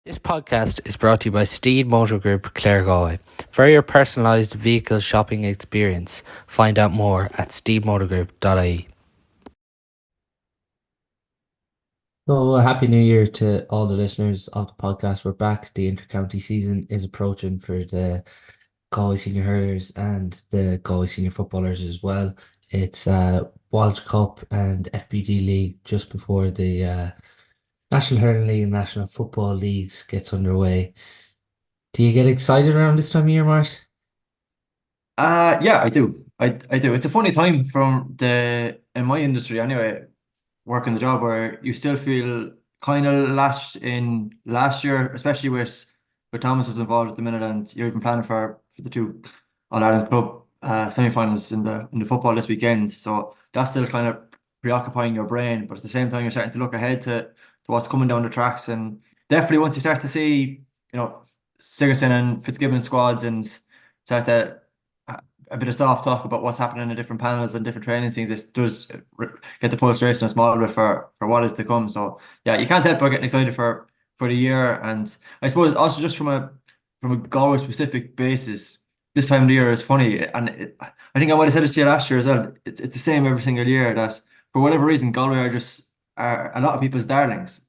This podcast is brought to you by Steede Motor Group, Claregalway. For your personalised vehicle shopping experience, find out more at steedemotorgroup.ie. So, Happy New Year to all the listeners of the podcast. We're back. The inter-county season is approaching for the Galway Senior Hurlers and the Galway Senior Footballers as well. It's Walsh Cup and FBD League just before the National Hurling League and National Football Leagues gets underway. Do you get excited around this time of year, Mart? Yeah, I do. I do. It's a funny time from the in my industry anyway, working the job where you still feel kind of latched in last year, especially with Thomas is involved at the minute, and you're even planning for the two All Ireland Club semi-finals in the football this weekend. So that's still kind of preoccupying your brain, but at the same time, you're starting to look ahead to what's coming down the tracks, and definitely once you start to see, Sigerson and Fitzgibbon squads and start to a bit of soft talk about what's happening in different panels and different training things. It does get the pulse racing a small bit for what is to come. So yeah, you can't help but getting excited for the year. And I suppose also just from a Galway specific basis, this time of the year is funny. And I think I might have said it to you last year as well. It's the same every single year that for whatever reason Galway are a lot of people's darlings.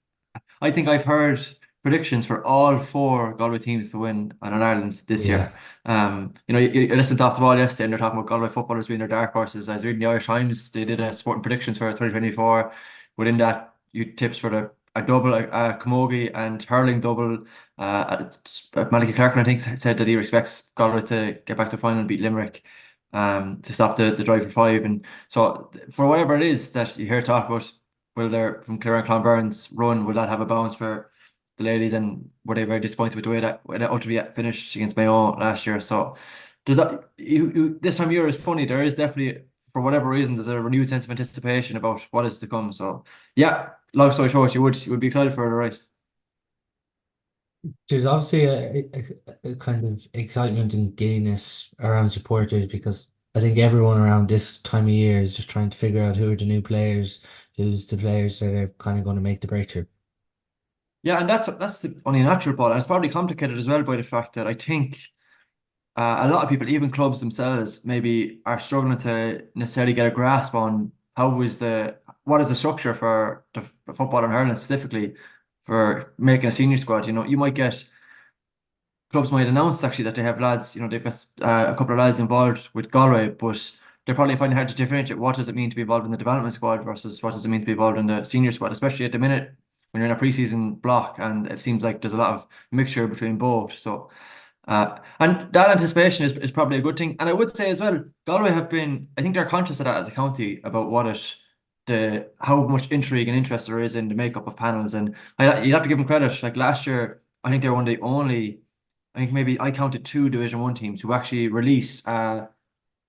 I think I've heard predictions for all four Galway teams to win on Ireland this Yeah. year. You listened off the ball yesterday and they're talking about Galway footballers being their dark horses. I was reading the Irish Times, they did a sporting predictions for 2024. Within that, you tips for a double, Camogie and Hurling double. Malachy Clarkin, I think, said that he expects Galway to get back to the final and beat Limerick to stop the drive for five. And so, for whatever it is that you hear talk about, will there from Clare and Clonburn's run, will that have a bounce for the ladies, and were they very disappointed with the way that ultimately finished against Mayo last year? So does that this time of year is funny. There is definitely, for whatever reason, there's a renewed sense of anticipation about what is to come. So yeah, long story short, you would be excited for it, right? There's obviously a kind of excitement and giddiness around supporters because I think everyone around this time of year is just trying to figure out who are the new players, who's the players that are kind of going to make the breakthrough. Yeah, and that's the only natural part, and it's probably complicated as well by the fact that I think a lot of people, even clubs themselves, maybe are struggling to necessarily get a grasp on what is the structure for the football and hurling specifically for making a senior squad. You might get clubs might announce actually that they have lads, they've got a couple of lads involved with Galway, but they're probably finding it hard to differentiate what does it mean to be involved in the development squad versus what does it mean to be involved in the senior squad, especially at the minute when you're in a preseason block and it seems like there's a lot of mixture between both. So and that anticipation is probably a good thing. And I would say as well, Galway have been, I think they're conscious of that as a county about how much intrigue and interest there is in the makeup of panels. And you'd have to give them credit. Like last year, I think they were one of the only, I think maybe I counted two Division One teams who actually released,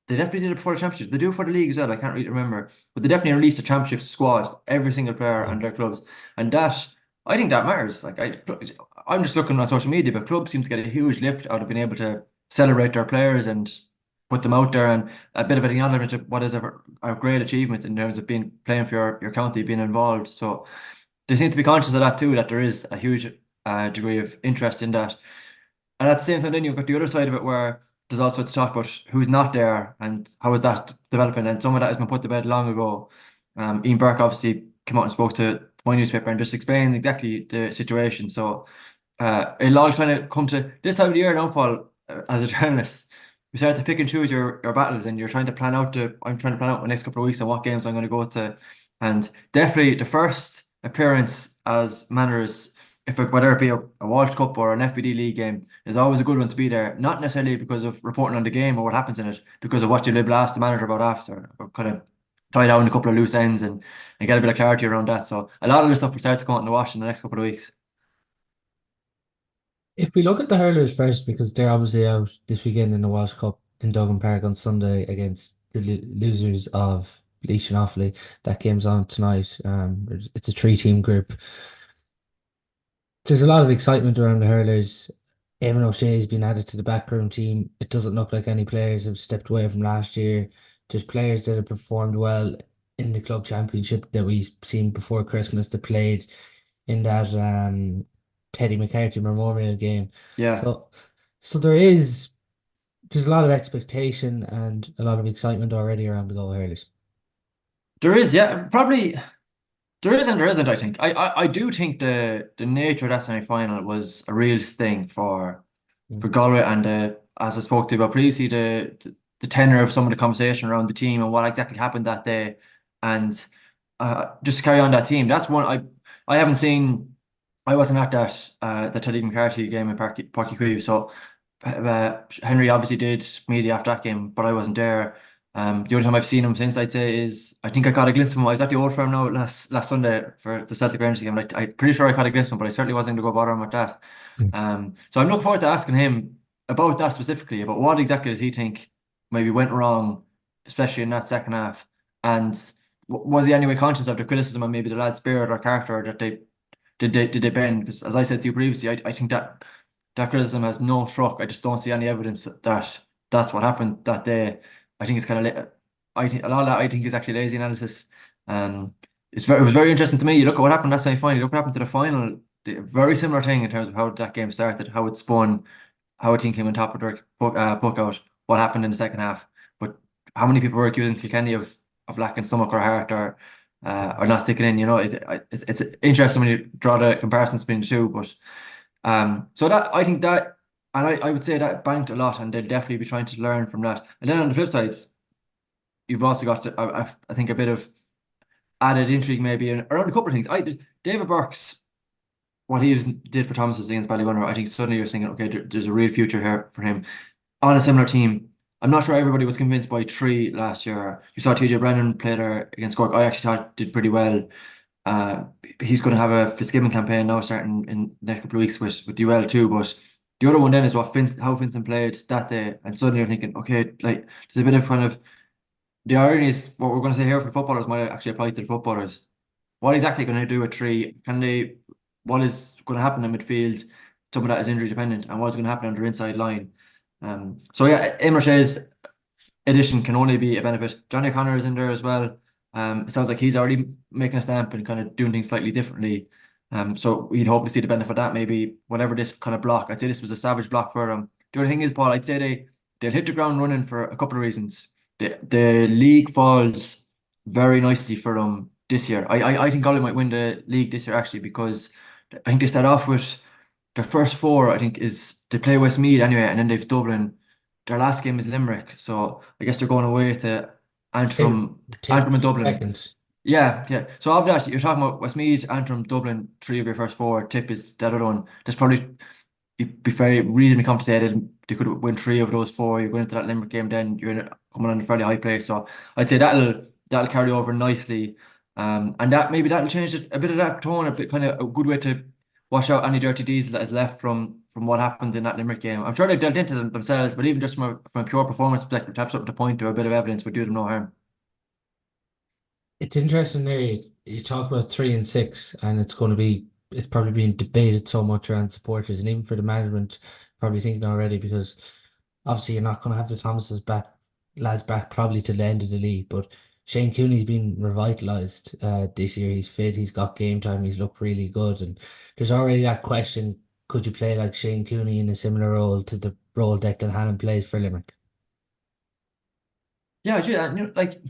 they definitely did it before the championship. They do it for the league as well. I can't really remember, but they definitely released a championship squad, every single player Yeah. and their clubs, and that I think that matters. I'm just looking on social media, but clubs seem to get a huge lift out of being able to celebrate their players and put them out there, and a bit of an acknowledgement of what is a great achievement in terms of being playing for your county, being involved. So they seem to be conscious of that too, that there is a huge degree of interest in that. And at the same time, then you've got the other side of it where there's also to talk about who's not there and how is that developing. And some of that has been put to bed long ago. Ian Burke obviously came out and spoke to my newspaper and just explained exactly the situation. So it'll all kind of come to this time of the year now, Paul, as a journalist. You start to pick and choose your battles, and you're trying to plan out I'm trying to plan out my next couple of weeks and what games I'm going to go to. And definitely the first appearance as Manners, whether it be a Walsh Cup or an FBD League game, is always a good one to be there. Not necessarily because of reporting on the game or what happens in it, because of what you'll ask the manager about after, or kind of tie down a couple of loose ends and get a bit of clarity around that. So a lot of this stuff will start to come out in the wash in the next couple of weeks. If we look at the hurlers first, because they're obviously out this weekend in the Walsh Cup in Duggan Park on Sunday against the losers of Laois and Offaly. That game's on tonight. It's a three-team group. There's a lot of excitement around the hurlers. Eamon O'Shea's been added to the backroom team. It doesn't look like any players have stepped away from last year. There's players that have performed well in the club championship that we've seen before Christmas that played in that Teddy McCarthy Memorial game. Yeah, So so there's a lot of expectation and a lot of excitement already around the Go Hurlers. there is. Yeah, probably there is and there isn't. I think I do think the nature of that semi final was a real sting for Mm. Galway and as I spoke to you about previously, the tenor of some of the conversation around the team and what exactly happened that day, and just to carry on that team. That's one I haven't seen. I wasn't at that the Teddy McCarthy game in Parky Creeve, so Henry obviously did media after that game, but I wasn't there. The only time I've seen him since, I'd say, is I think I caught a glimpse of him. I was at the Old Firm now last Sunday for the Celtic Rangers game. I'm pretty sure I caught a glimpse of him, but I certainly wasn't going to go bother him with that. So I'm looking forward to asking him about that specifically, about what exactly does he think maybe went wrong, especially in that second half, and was he anyway conscious of the criticism and maybe the lad's spirit or character that they bend? Because as I said to you previously, I think that that criticism has no truck. I just don't see any evidence that that's what happened that day. I think it's kind of I think a lot of that I think is actually lazy analysis. Um, it was very interesting to me. You look at what happened that semi-final. You look what happened to the final. Very similar thing in terms of how that game started, how it spun, how a team came on top of their puck out, what happened in the second half. But how many people were accusing Kilkenny of lacking stomach or heart or not sticking in? You know, it's interesting when you draw the comparisons between the two. But so that I think that, and I would say that banked a lot, and they'll definitely be trying to learn from that. And then on the flip side, you've also got I think a bit of added intrigue maybe around a couple of things. David Burke's what did for Thomas's against Ballybunner, I think suddenly you're thinking, okay, there's a real future here for him on a similar team. I'm not sure everybody was convinced by Tree last year. You saw TJ Brennan play there against Cork. I actually thought did pretty well. Uh, he's going to have a Fitzgibbon campaign now starting in the next couple of weeks with UL too. But the other one then is how Finton played that day, and suddenly you're thinking, okay, like there's a bit of kind of the irony is what we're going to say here for the footballers might actually apply to the footballers. What exactly going to do with Tree? What is going to happen in midfield? Some of that is injury dependent, and what's going to happen on their inside line? So yeah, Imre addition can only be a benefit. Johnny O'Connor is in there as well. It sounds like he's already making a stamp and kind of doing things slightly differently. So we'd hope to see the benefit of that. Maybe whatever this kind of block, I'd say this was a savage block for them. The other thing is, Paul, I'd say they'll hit the ground running for a couple of reasons. The league falls very nicely for them this year. I think Galway might win the league this year actually because I think they start off with their first four. I think is they play Westmeath anyway, and then they've Dublin. Their last game is Limerick, so I guess they're going away to Tip Antrim and Dublin. second. Yeah, yeah. So obviously you're talking about Westmeath, Antrim, Dublin, three of your first four. Tip is that other one. There's probably you'd be very reasonably compensated. They could win three of those four. You go into that Limerick game, then coming on a fairly high place. So I'd say that'll carry over nicely. And that maybe that'll change a bit of that tone, a bit kind of a good way to wash out any dirty deeds that is left from what happened in that Limerick game. I'm sure they've dealt into them themselves, but even just from a pure performance perspective, to have something to point to, a bit of evidence would do them no harm. It's interesting there. You talk about 3 and 6, and it's probably being debated so much around supporters and even for the management, probably thinking already because obviously you're not going to have the Thomases back, lads back probably to the end of the league. But Shane Cooney's been revitalised this year. He's fit. He's got game time. He's looked really good. And there's already that question: could you play like Shane Cooney in a similar role to the role Declan Hannon plays for Limerick? Yeah, gee, and, like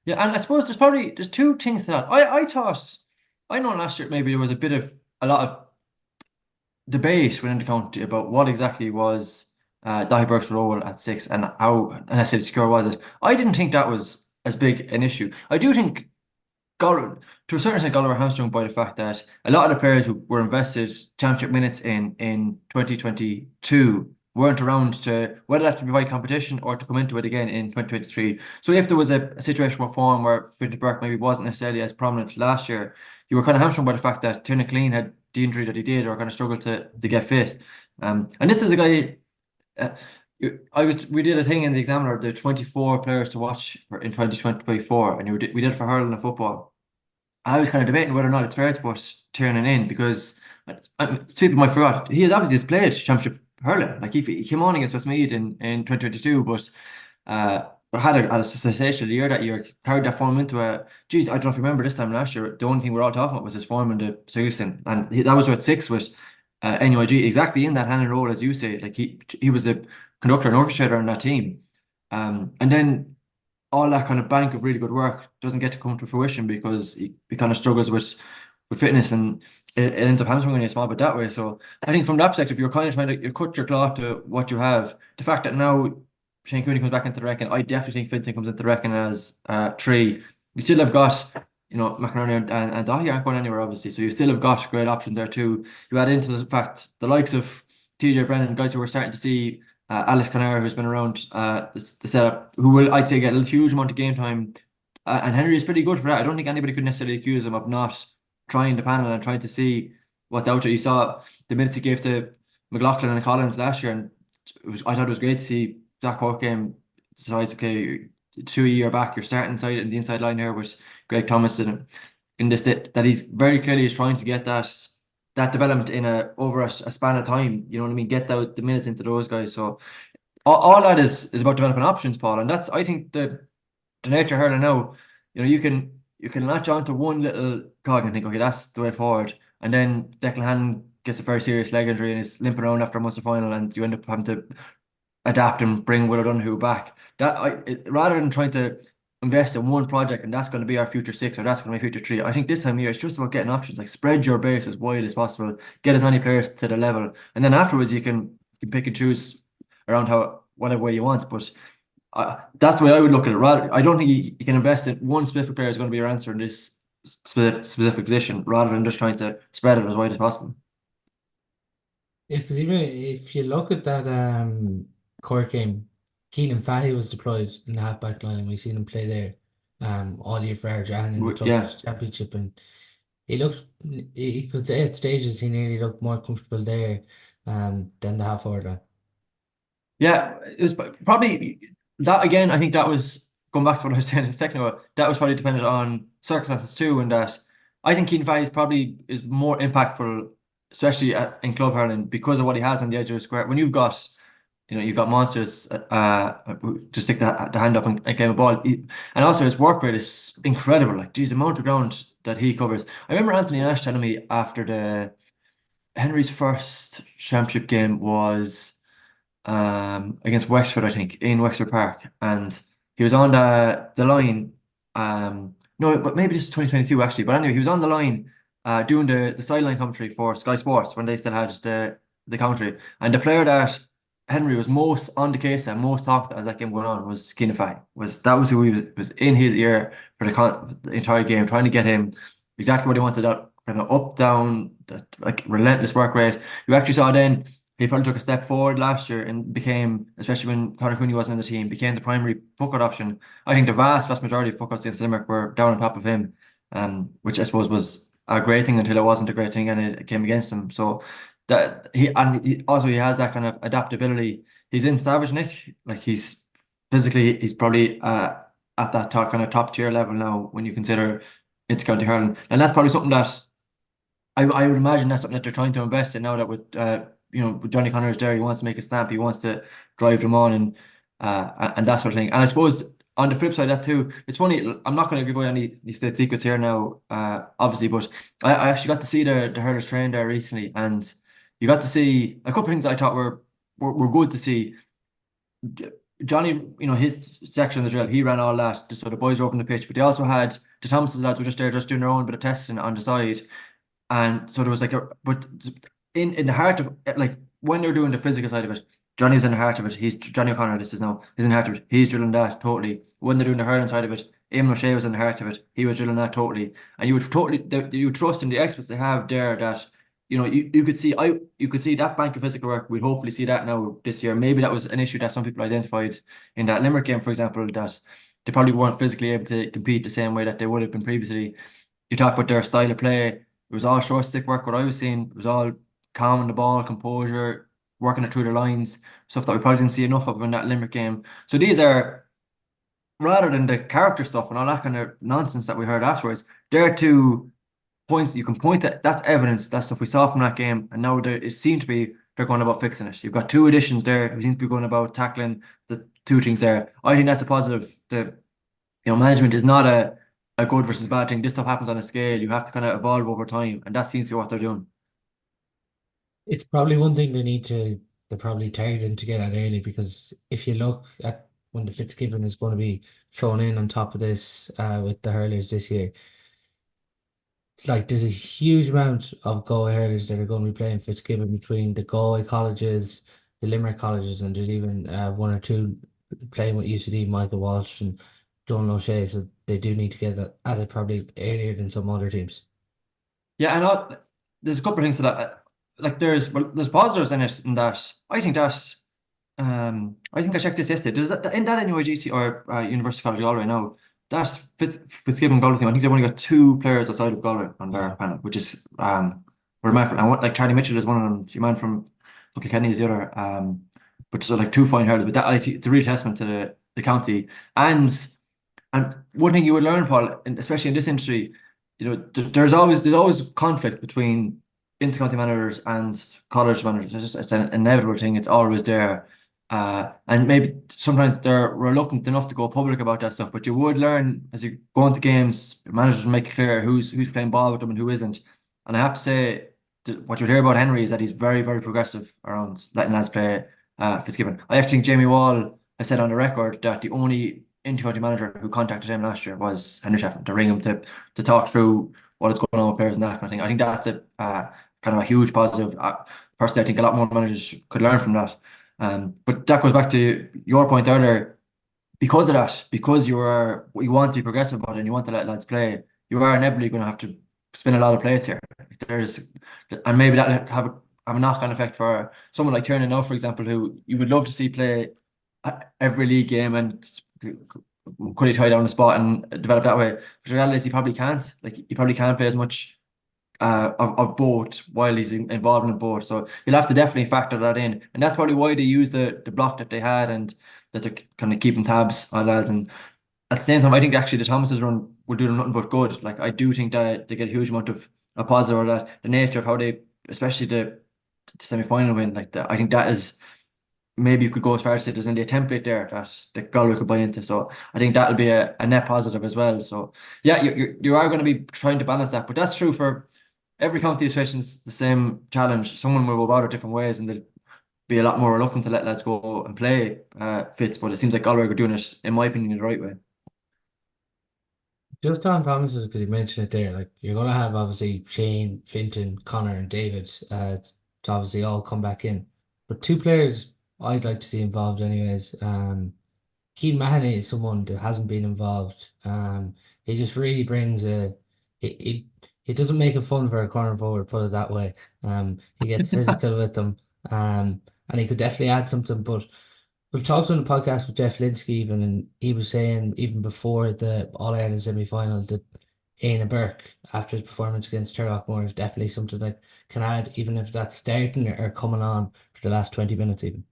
yeah, and I suppose there's two things to that. I thought I know last year maybe there was a lot of debate within the county about what exactly was Dahi Burke's role at six and how unnecessarily secure was it. I didn't think that was as big an issue. I do think Galway, to a certain extent, Galway were hamstrung by the fact that a lot of the players who were invested championship minutes in 2022 weren't around to whether that to provide competition or to come into it again in 2023. So if there was a situation with form where Finlay Burke maybe wasn't necessarily as prominent last year, you were kind of hamstrung by the fact that Tiernan Clean had the injury that he did or kind of struggled to get fit. And this is the guy. Uh, we did a thing in the Examiner, the 24 players to watch in 2024, and we did for hurling and football. I was kind of debating whether or not it's fair to put Tiernan in because people might forgot he has obviously has played championship hurling. Like he came on against Westmeath in 2022, but had a sensational year that year. Carried that form into a. Geez, I don't know if you remember this time last year. The only thing we're all talking about was his form in the season, and that was with six with NUIG, exactly in that handling role, as you say. Like he was a conductor and orchestrator on that team. And then all that kind of bank of really good work doesn't get to come to fruition because he kind of struggles with fitness, and it ends up hamstringing you a small bit that way. So I think from that perspective, you're kind of trying to you cut your cloth to what you have. The fact that now Shane Cooney comes back into the reckoning, I definitely think Finton comes into the reckoning as three. You still have got, McInerney and Dahi aren't going anywhere, obviously. So you still have got great options there too. You add into the fact the likes of TJ Brennan, guys who we're starting to see, Alex Conner, who's been around the setup, who will, I'd say, get a huge amount of game time. And Henry is pretty good for that. I don't think anybody could necessarily accuse him of not trying the panel and trying to see what's out there. You saw the minutes he gave to McLaughlin and Collins last year, and I thought it was great to see that Cork game decides, okay, 2 year back, you're starting inside in the inside line here with Greg Thomas in this that he's very clearly is trying to get that development in over a span of time. You know what I mean? Get the minutes into those guys. So all that is about developing options, Paul, and that's I think the nature of hurling now. You can latch on to one little cog and think, okay, that's the way forward, and then Declan Hannon gets a very serious leg injury and is limping around after a Munster final, and you end up having to adapt and bring Will O'Donoghue back. Rather than trying to invest in one project and that's going to be our future six or that's going to be future three, I think this time of year it's just about getting options. Like spread your base as wide as possible, get as many players to the level, and then afterwards you can pick and choose around how whatever way you want. But that's the way I would look at it. Rather, I don't think you can invest in one specific player is going to be your answer in this specific position, rather than just trying to spread it as wide as possible. If even if you look at that Cork game, Keenan Fatty was deployed in the half-back line, and we've seen him play there all year for Ardrahan in the club Yeah. championship, and he looked, he could say at stages he nearly looked more comfortable there than the half forward line. Yeah, it was probably that again. I think that was going back to what I was saying a second ago. That was probably dependent on circumstances too, and that I think Keane Fahey's probably is more impactful, especially in club hurling, because of what he has on the edge of the square. When you've got monsters who just stick the hand up and claim a ball, and also his work rate is incredible. Like, geez, the amount of ground that he covers. I remember Anthony Nash telling me after the Henry's first championship game was against Wexford, I think, in Wexford Park, and he was on the line. No, but maybe this is 2022 actually. But anyway, he was on the line, doing the sideline commentary for Sky Sports when they still had the commentary, and the player that Henry was most on the case and most talked as that game going on was Keane Fahey. That was who he was in his ear for the entire game, trying to get him exactly what he wanted, that kind of up down, that like relentless work rate. You actually saw then he probably took a step forward last year and became, especially when Conor Cooney wasn't in the team, became the primary puck out option. I think the vast majority of puck outs against Limerick were down on top of him, which I suppose was a great thing until it wasn't a great thing and it came against him. So that he has that kind of adaptability. He's in Savage, Nick. Like, he's physically, he's probably at that kind of top tier level now when you consider it's county hurling, and that's probably something that I would imagine that's something that they're trying to invest in now, that with Johnny Connors there, he wants to make a stamp, he wants to drive them on, and that sort of thing. And I suppose on the flip side of that too, it's funny, I'm not going to give away any state secrets here now, obviously, but I actually got to see the hurlers train there recently, and you got to see a couple of things I thought were good to see. Johnny, his section of the drill, he ran all that, just so the boys were over on the pitch, but they also had the Thompsons lads were just there, just doing their own bit of testing on the side. And so there was like but in the heart of, like, when they're doing the physical side of it, Johnny's in the heart of it. He's Johnny O'Connor, this is now, he's in the heart of it. He's drilling that totally. When they're doing the hurling side of it, Eamon O'Shea was in the heart of it. He was drilling that totally. And you would trust in the experts they have there that, you could see that bank of physical work. We'd hopefully see that now this year. Maybe that was an issue that some people identified in that Limerick game, for example, that they probably weren't physically able to compete the same way that they would have been previously. You talk about their style of play. It was all short stick work. What I was seeing was all calm on the ball, composure, working it through the lines, stuff that we probably didn't see enough of in that Limerick game. So these are, rather than the character stuff and all that kind of nonsense that we heard afterwards, they're two points you can point at. That's evidence. That's stuff we saw from that game, and now it seemed to be they're going about fixing it. You've got two additions there who seem to be going about tackling the two things there. I think that's a positive. Management is not a good versus bad thing. This stuff happens on a scale. You have to kind of evolve over time, and that seems to be what they're doing. It's probably one thing they're probably targeting to get at early because if you look at when the Fitzgibbon is going to be thrown in on top of this with the hurlers this year, like there's a huge amount of Galway hurlers that are going to be playing Fitzgibbon between the Galway colleges, the Limerick colleges, and there's even one or two playing with UCD, Michael Walsh and John O'Shea. So they do need to get at it probably earlier than some other teams. Yeah, I know there's a couple of things to that. Like there's positives in it in that I think I checked this yesterday. Does that in that NUIGT or University College Galway now? That's Fitzgibbon Galway team. I think they've only got two players outside of Galway on their Yeah. panel, which is remarkable. And what like Charlie Mitchell is one of them. Your man from Kilkenny is the other. But so like two fine hurlers. But that I think it's a real testament to the county. And and one thing you would learn, Paul, especially in this industry, there's always conflict between intercounty managers and college managers. It's an inevitable thing. It's always there. And maybe sometimes they're reluctant enough to go public about that stuff, but you would learn as you go into games, managers will make it clear who's playing ball with them and who isn't. And I have to say, what you'll hear about Henry is that he's very, very progressive around letting lads play Fitzgibbon. I actually think Jamie Wall has said on the record that the only intercounty manager who contacted him last year was Henry Shefflin to ring him to talk through what is going on with players and that kind of thing. I think that's a kind of a huge positive. Personally, I think a lot more managers could learn from that. But that goes back to your point earlier. Because of that, because you want to be progressive about it and you want to let lads play, you are inevitably going to have to spin a lot of plates here. There's, and maybe that have a knock-on effect for someone like Tiernan now, for example, who you would love to see play every league game and could he tie down the spot and develop that way? But the reality is he probably can't. Like he probably can't play as much of both while he's involved in both. So you'll have to definitely factor that in. And that's probably why they use the block that they had and that they're kind of keeping tabs on lads. And at the same time, I think actually the Thomas's run will do them nothing but good. Like I do think that they get a huge amount of a positive or that the nature of how they, especially the semi-final win, I think that is maybe you could go as far as say there's only a template there that Galway could buy into. So I think that'll be a net positive as well. So yeah, you are going to be trying to balance that, but that's true for every county is facing the same challenge. Someone will go about it different ways, and they'll be a lot more reluctant to let lads go and play Fitz. But it seems like Galway are doing it, in my opinion, the right way. Just on promises because you mentioned it there. Like you're gonna have obviously Shane, Finton, Connor, and David to obviously all come back in. But two players I'd like to see involved anyways. Keane Mahoney is someone that hasn't been involved. He just really brings it it doesn't make it fun for a corner forward, put it that way. He gets physical with them. And he could definitely add something, but we've talked on the podcast with Jeff Linsky even, and he was saying even before the All Ireland semi final that Aina Burke, after his performance against Turlockmore, is definitely something that can add, even if that's starting or coming on for the last 20 minutes, even.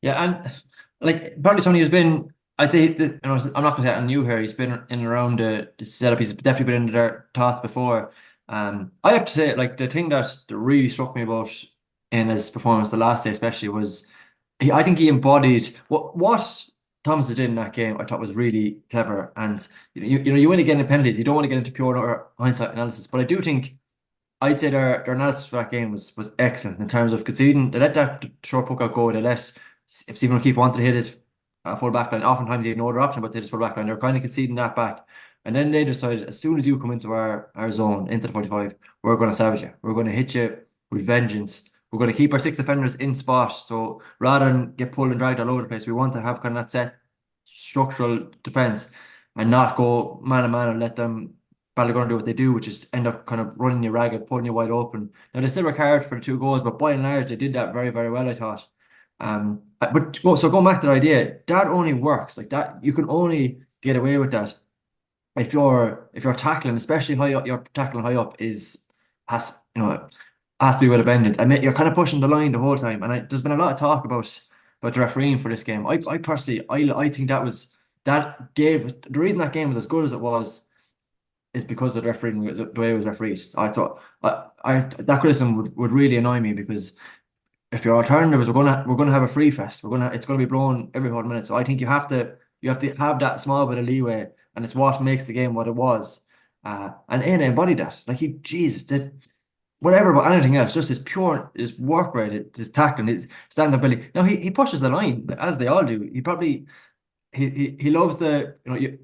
Yeah, and like apparently Sonny has been. I'd say I'm not going to say I'm new here. He's been in and around the setup. He's definitely been in their thoughts before. I have to say, like the thing that really struck me about in his performance the last day, especially, was I think he embodied what Thomas did in that game. I thought was really clever, and you win again in penalties. You don't want to get into pure hindsight analysis, but I do think I'd say their analysis for that game was excellent in terms of conceding. They let that short puck out go. They let if Stephen O'Keefe wanted to hit his full back line, oftentimes he had no other option but to hit his full back line. They were kind of conceding that back. And then they decided as soon as you come into our zone, into the 45, we're going to savage you. We're going to hit you with vengeance. We're going to keep our six defenders in spot. So rather than get pulled and dragged all over the place, we want to have kind of that set structural defense and not go man to man and let them Ballaghan do what they do, which is end up kind of running you ragged, pulling you wide open. Now they still work hard for the two goals, but by and large they did that very, very well, I thought. So going back to the idea, that only works like that. You can only get away with that if you're tackling, especially high up, you're tackling high up has to be with a vengeance. I mean, you're kind of pushing the line the whole time, and there's been a lot of talk about the refereeing for this game. I personally, I think that gave the reason that game was as good as it was is because of the refereeing, the way it was refereed. I thought that criticism would really annoy me because if your alternative is we're gonna have a free fest, it's gonna be blown every 100 minutes. So I think you have to have that small bit of leeway, and it's what makes the game what it was. And Aina embodied that. Like Jesus did. whatever about anything else, just his work rate, his tackling, his stand ability. Now he pushes the line as they all do. He probably he loves the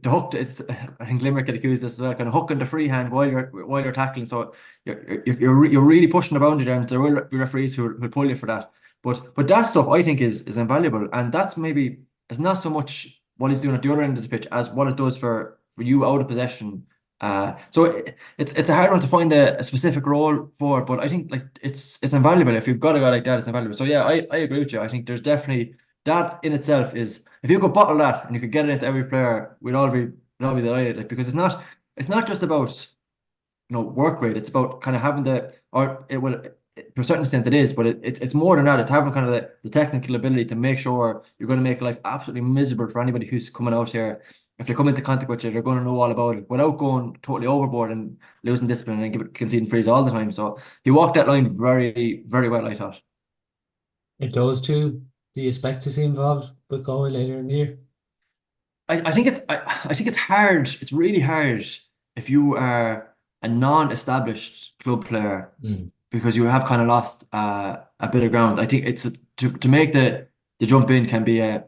hook. It's I think Limerick get accused of this as well, kind of hooking the free hand while you're tackling. So you're really pushing the boundary there, and there will be referees who pull you for that. But that stuff I think is invaluable, and that's maybe it's not so much what he's doing at the other end of the pitch as what it does for you out of possession. So it's a hard one to find a specific role for, but I think like it's invaluable if you've got a guy like that. It's invaluable. So yeah, I agree with you. I think there's definitely that in itself is if you could bottle that and you could get it into every player, we'd all be delighted. Like because it's not just about work rate. It's about kind of having or it will to a certain extent it is, but it's more than that. It's having kind of the technical ability to make sure you're going to make life absolutely miserable for anybody who's coming out here. If they come into contact with you, they're going to know all about it without going totally overboard and losing discipline and conceding frees all the time. So he walked that line very, very well, I thought. If those two, do you expect to see involved with Galway later in the year? I think it's hard. It's really hard if you are a non-established club player Mm. because you have kind of lost a bit of ground. I think to make the jump in can be a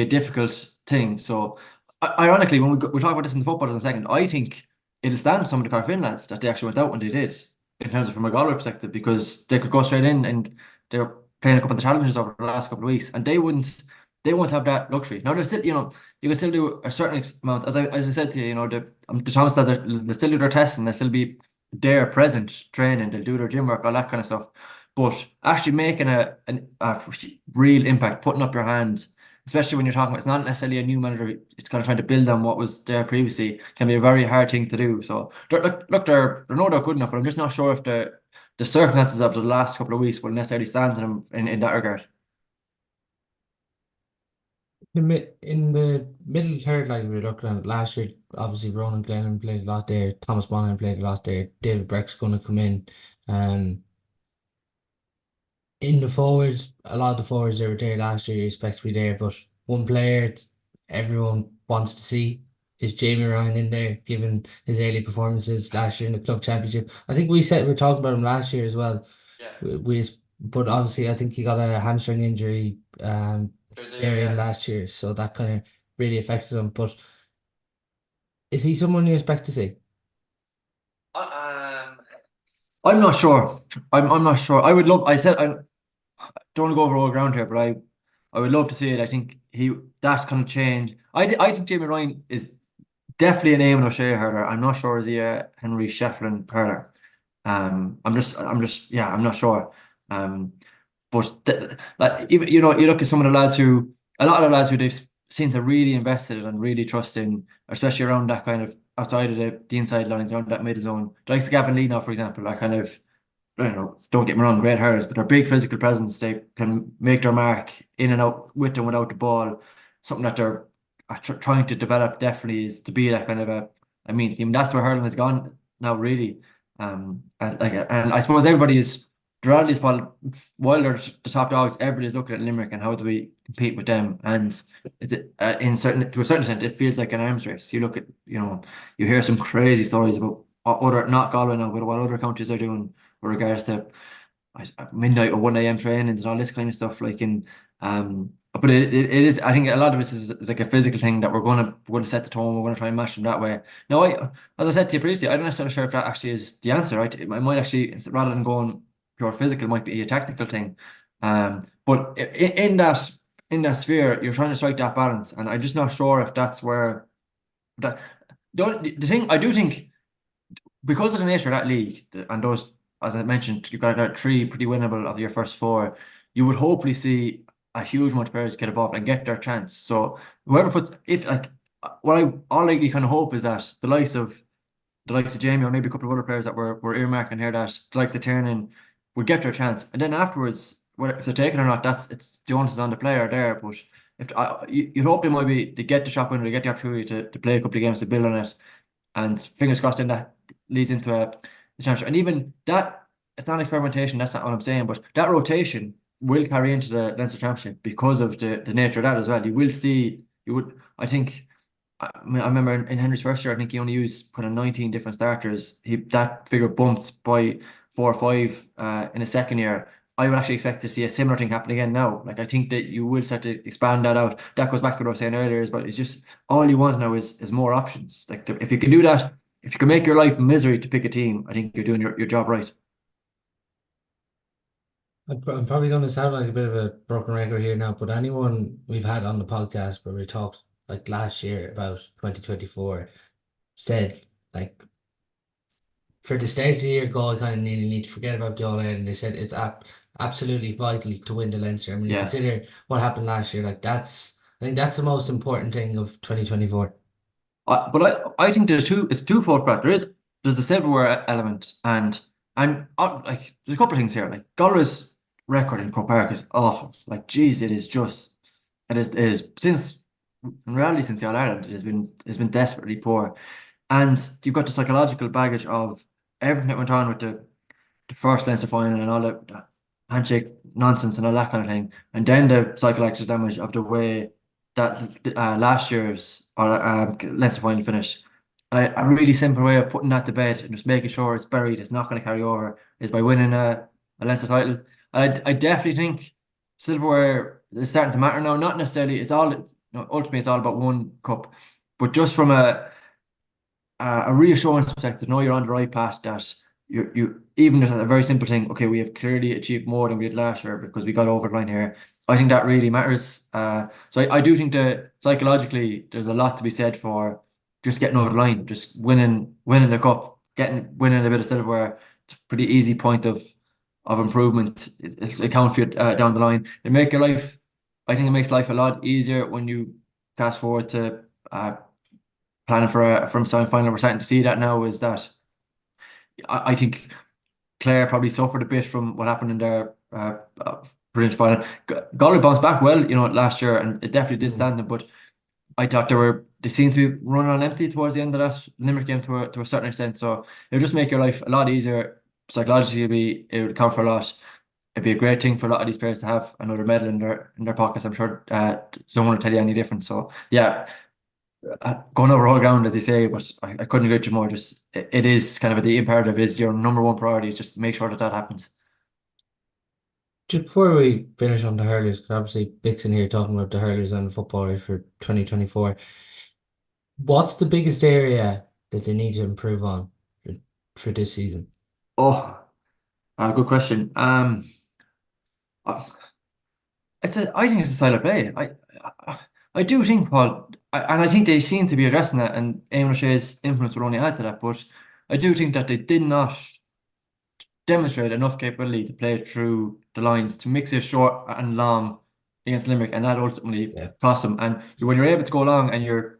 difficult thing. So ironically, when we'll talk about this in the football in a second, I think it'll stand some of the Carfin lads that they actually went out when they did in terms of from a Galway perspective because they could go straight in and they're playing a couple of the challenges over the last couple of weeks and they won't have that luxury. Now they're still you can still do a certain amount as I said to you, the Thomas lads they still do their tests and they still be there present training, they'll do their gym work, all that kind of stuff. But actually making a real impact, putting up your hand, especially when you're talking about it's not necessarily a new manager, it's kind of trying to build on what was there previously, can be a very hard thing to do. So look, they're no doubt good enough, but I'm just not sure if the circumstances of the last couple of weeks will necessarily stand to them in that regard. In the middle third, like we were looking at last year, obviously Ronan Glennon played a lot there, Thomas Bonham played a lot there, David Breck's going to come in. Um, in the forwards, a lot of the forwards that were there last year you expect to be there, but one player everyone wants to see is Jamie Ryan in there, given his early performances last year in the club championship. I think we were talking about him last year as well. Yeah. But obviously I think he got a hamstring injury there in Yeah. last year, so that kind of really affected him. But is he someone you expect to see? Um, I'm not sure. I'm not sure. I would love. I said I don't want to go over all ground here, but I would love to see it. I think that kind of change. I think Jamie Ryan is definitely an Eamon O'Shea hurler. I'm not sure is he a Henry Shefflin hurler. Yeah, I'm not sure. Um, but like even you look at some of the lads a lot of the lads who they've seem to really invested and really trust in, especially around that kind of outside of the inside lines, around that middle zone. The likes of Gavin Lee now, for example, are kind of I don't know, don't get me wrong, great hurlers, but their big physical presence, they can make their mark in and out with and without the ball. Something that they're trying to develop definitely is to be that kind of I mean that's where hurling has gone now, really. And I suppose everybody is there are these while they're the top dogs, everybody's looking at Limerick and how do we compete with them. And to a certain extent, it feels like an arms race. You look at you hear some crazy stories about other not Galway now, but what other counties are doing with regards to midnight or 1 a.m. trainings and all this kind of stuff. But it is. I think a lot of this is like a physical thing that we're going to set the tone. We're going to try and match them that way. Now, as I said to you previously, I'm not necessarily sure if that actually is the answer. Right? It might actually, rather than going pure physical, it might be a technical thing. But in that sphere, you're trying to strike that balance, and I'm just not sure if that's where that. The thing I do think because of the nature of that league and those, as I mentioned, you've got three pretty winnable of your first four. You would hopefully see a huge amount of players get involved and get their chance. So whoever puts, if like, what I all I kind of hope is that the likes of Jamie or maybe a couple of other players that were earmarking here that the likes of Tiernan would get their chance, and then afterwards, whether if they're taken or not, it's the onus is on the player there. But if you'd hope they might be to get the shot winner, to get the opportunity to play a couple of games to build on it, and fingers crossed, then that leads into a championship. And even that, it's not experimentation. That's not what I'm saying. But that rotation will carry into the Leinster Championship because of the nature of that as well. You will see. You would. I think. I remember in Henry's first year, I think he only used kind of 19 different starters. That figure bumped by 4 or 5 in a second year, I would actually expect to see a similar thing happen again now. Like I think that you will start to expand that out. That goes back to what I was saying earlier, but it's just all you want now is more options. Like if you can do that, if you can make your life misery to pick a team, I think you're doing your job right. I'm probably going to sound like a bit of a broken record here now, but anyone we've had on the podcast where we talked like last year about 2024 said like for the start of the year goal, I kind of nearly need to forget about the All Ireland. They said it's absolutely vital to win the Leinster. And when you Yeah. consider what happened last year, like I think that's the most important thing of 2024. But I think it's twofold for that. There's the silverware element and like there's a couple of things here. Like Galway's record in Croke Park is awful. Like geez, it is since in reality since the All Ireland it has been desperately poor. And you've got the psychological baggage of everything that went on with the first Leinster final and all that handshake nonsense and all that kind of thing. And then the psychological damage of the way that last year's Leinster final finished. And a really simple way of putting that to bed and just making sure it's buried, it's not going to carry over, is by winning a Leinster title. I definitely think silverware is starting to matter now. Not necessarily, ultimately it's all about one cup, but just from a reassurance perspective, know you're on the right path, that you even just a very simple thing, okay, we have clearly achieved more than we did last year because we got over the line here. I think that really matters. So I do think that psychologically there's a lot to be said for just getting over the line, just winning the cup, winning a bit of silverware. It's a pretty easy point of improvement. It's account for you down the line. I think it makes life a lot easier when you cast forward to planning for a from semi-final. We're starting to see that now. Is that I think Clare probably suffered a bit from what happened in their provincial final. Galway bounced back well, last year, and it definitely did Mm. stand them. But I thought they seemed to be running on empty towards the end of that Limerick game to a certain extent. So it would just make your life a lot easier psychologically. It would count for a lot. It'd be a great thing for a lot of these players to have another medal in their pockets. I'm sure someone will tell you any different. So yeah, going over all ground, as you say, but I couldn't agree with you more. Just it is kind of the imperative is your number one priority is just make sure that happens. Just before we finish on the hurlers, because obviously Vixen here talking about the hurlers and the footballers for 2024. What's the biggest area that they need to improve on for, for this season? Oh, good question. Uh, I think it's a style of play. I do think, Paul, and I think they seem to be addressing that, and Eamon O'Shea's influence will only add to that. But I do think that they did not demonstrate enough capability to play through the lines, to mix it short and long against Limerick, and that ultimately Yeah. cost them. And when you're able to go long and you're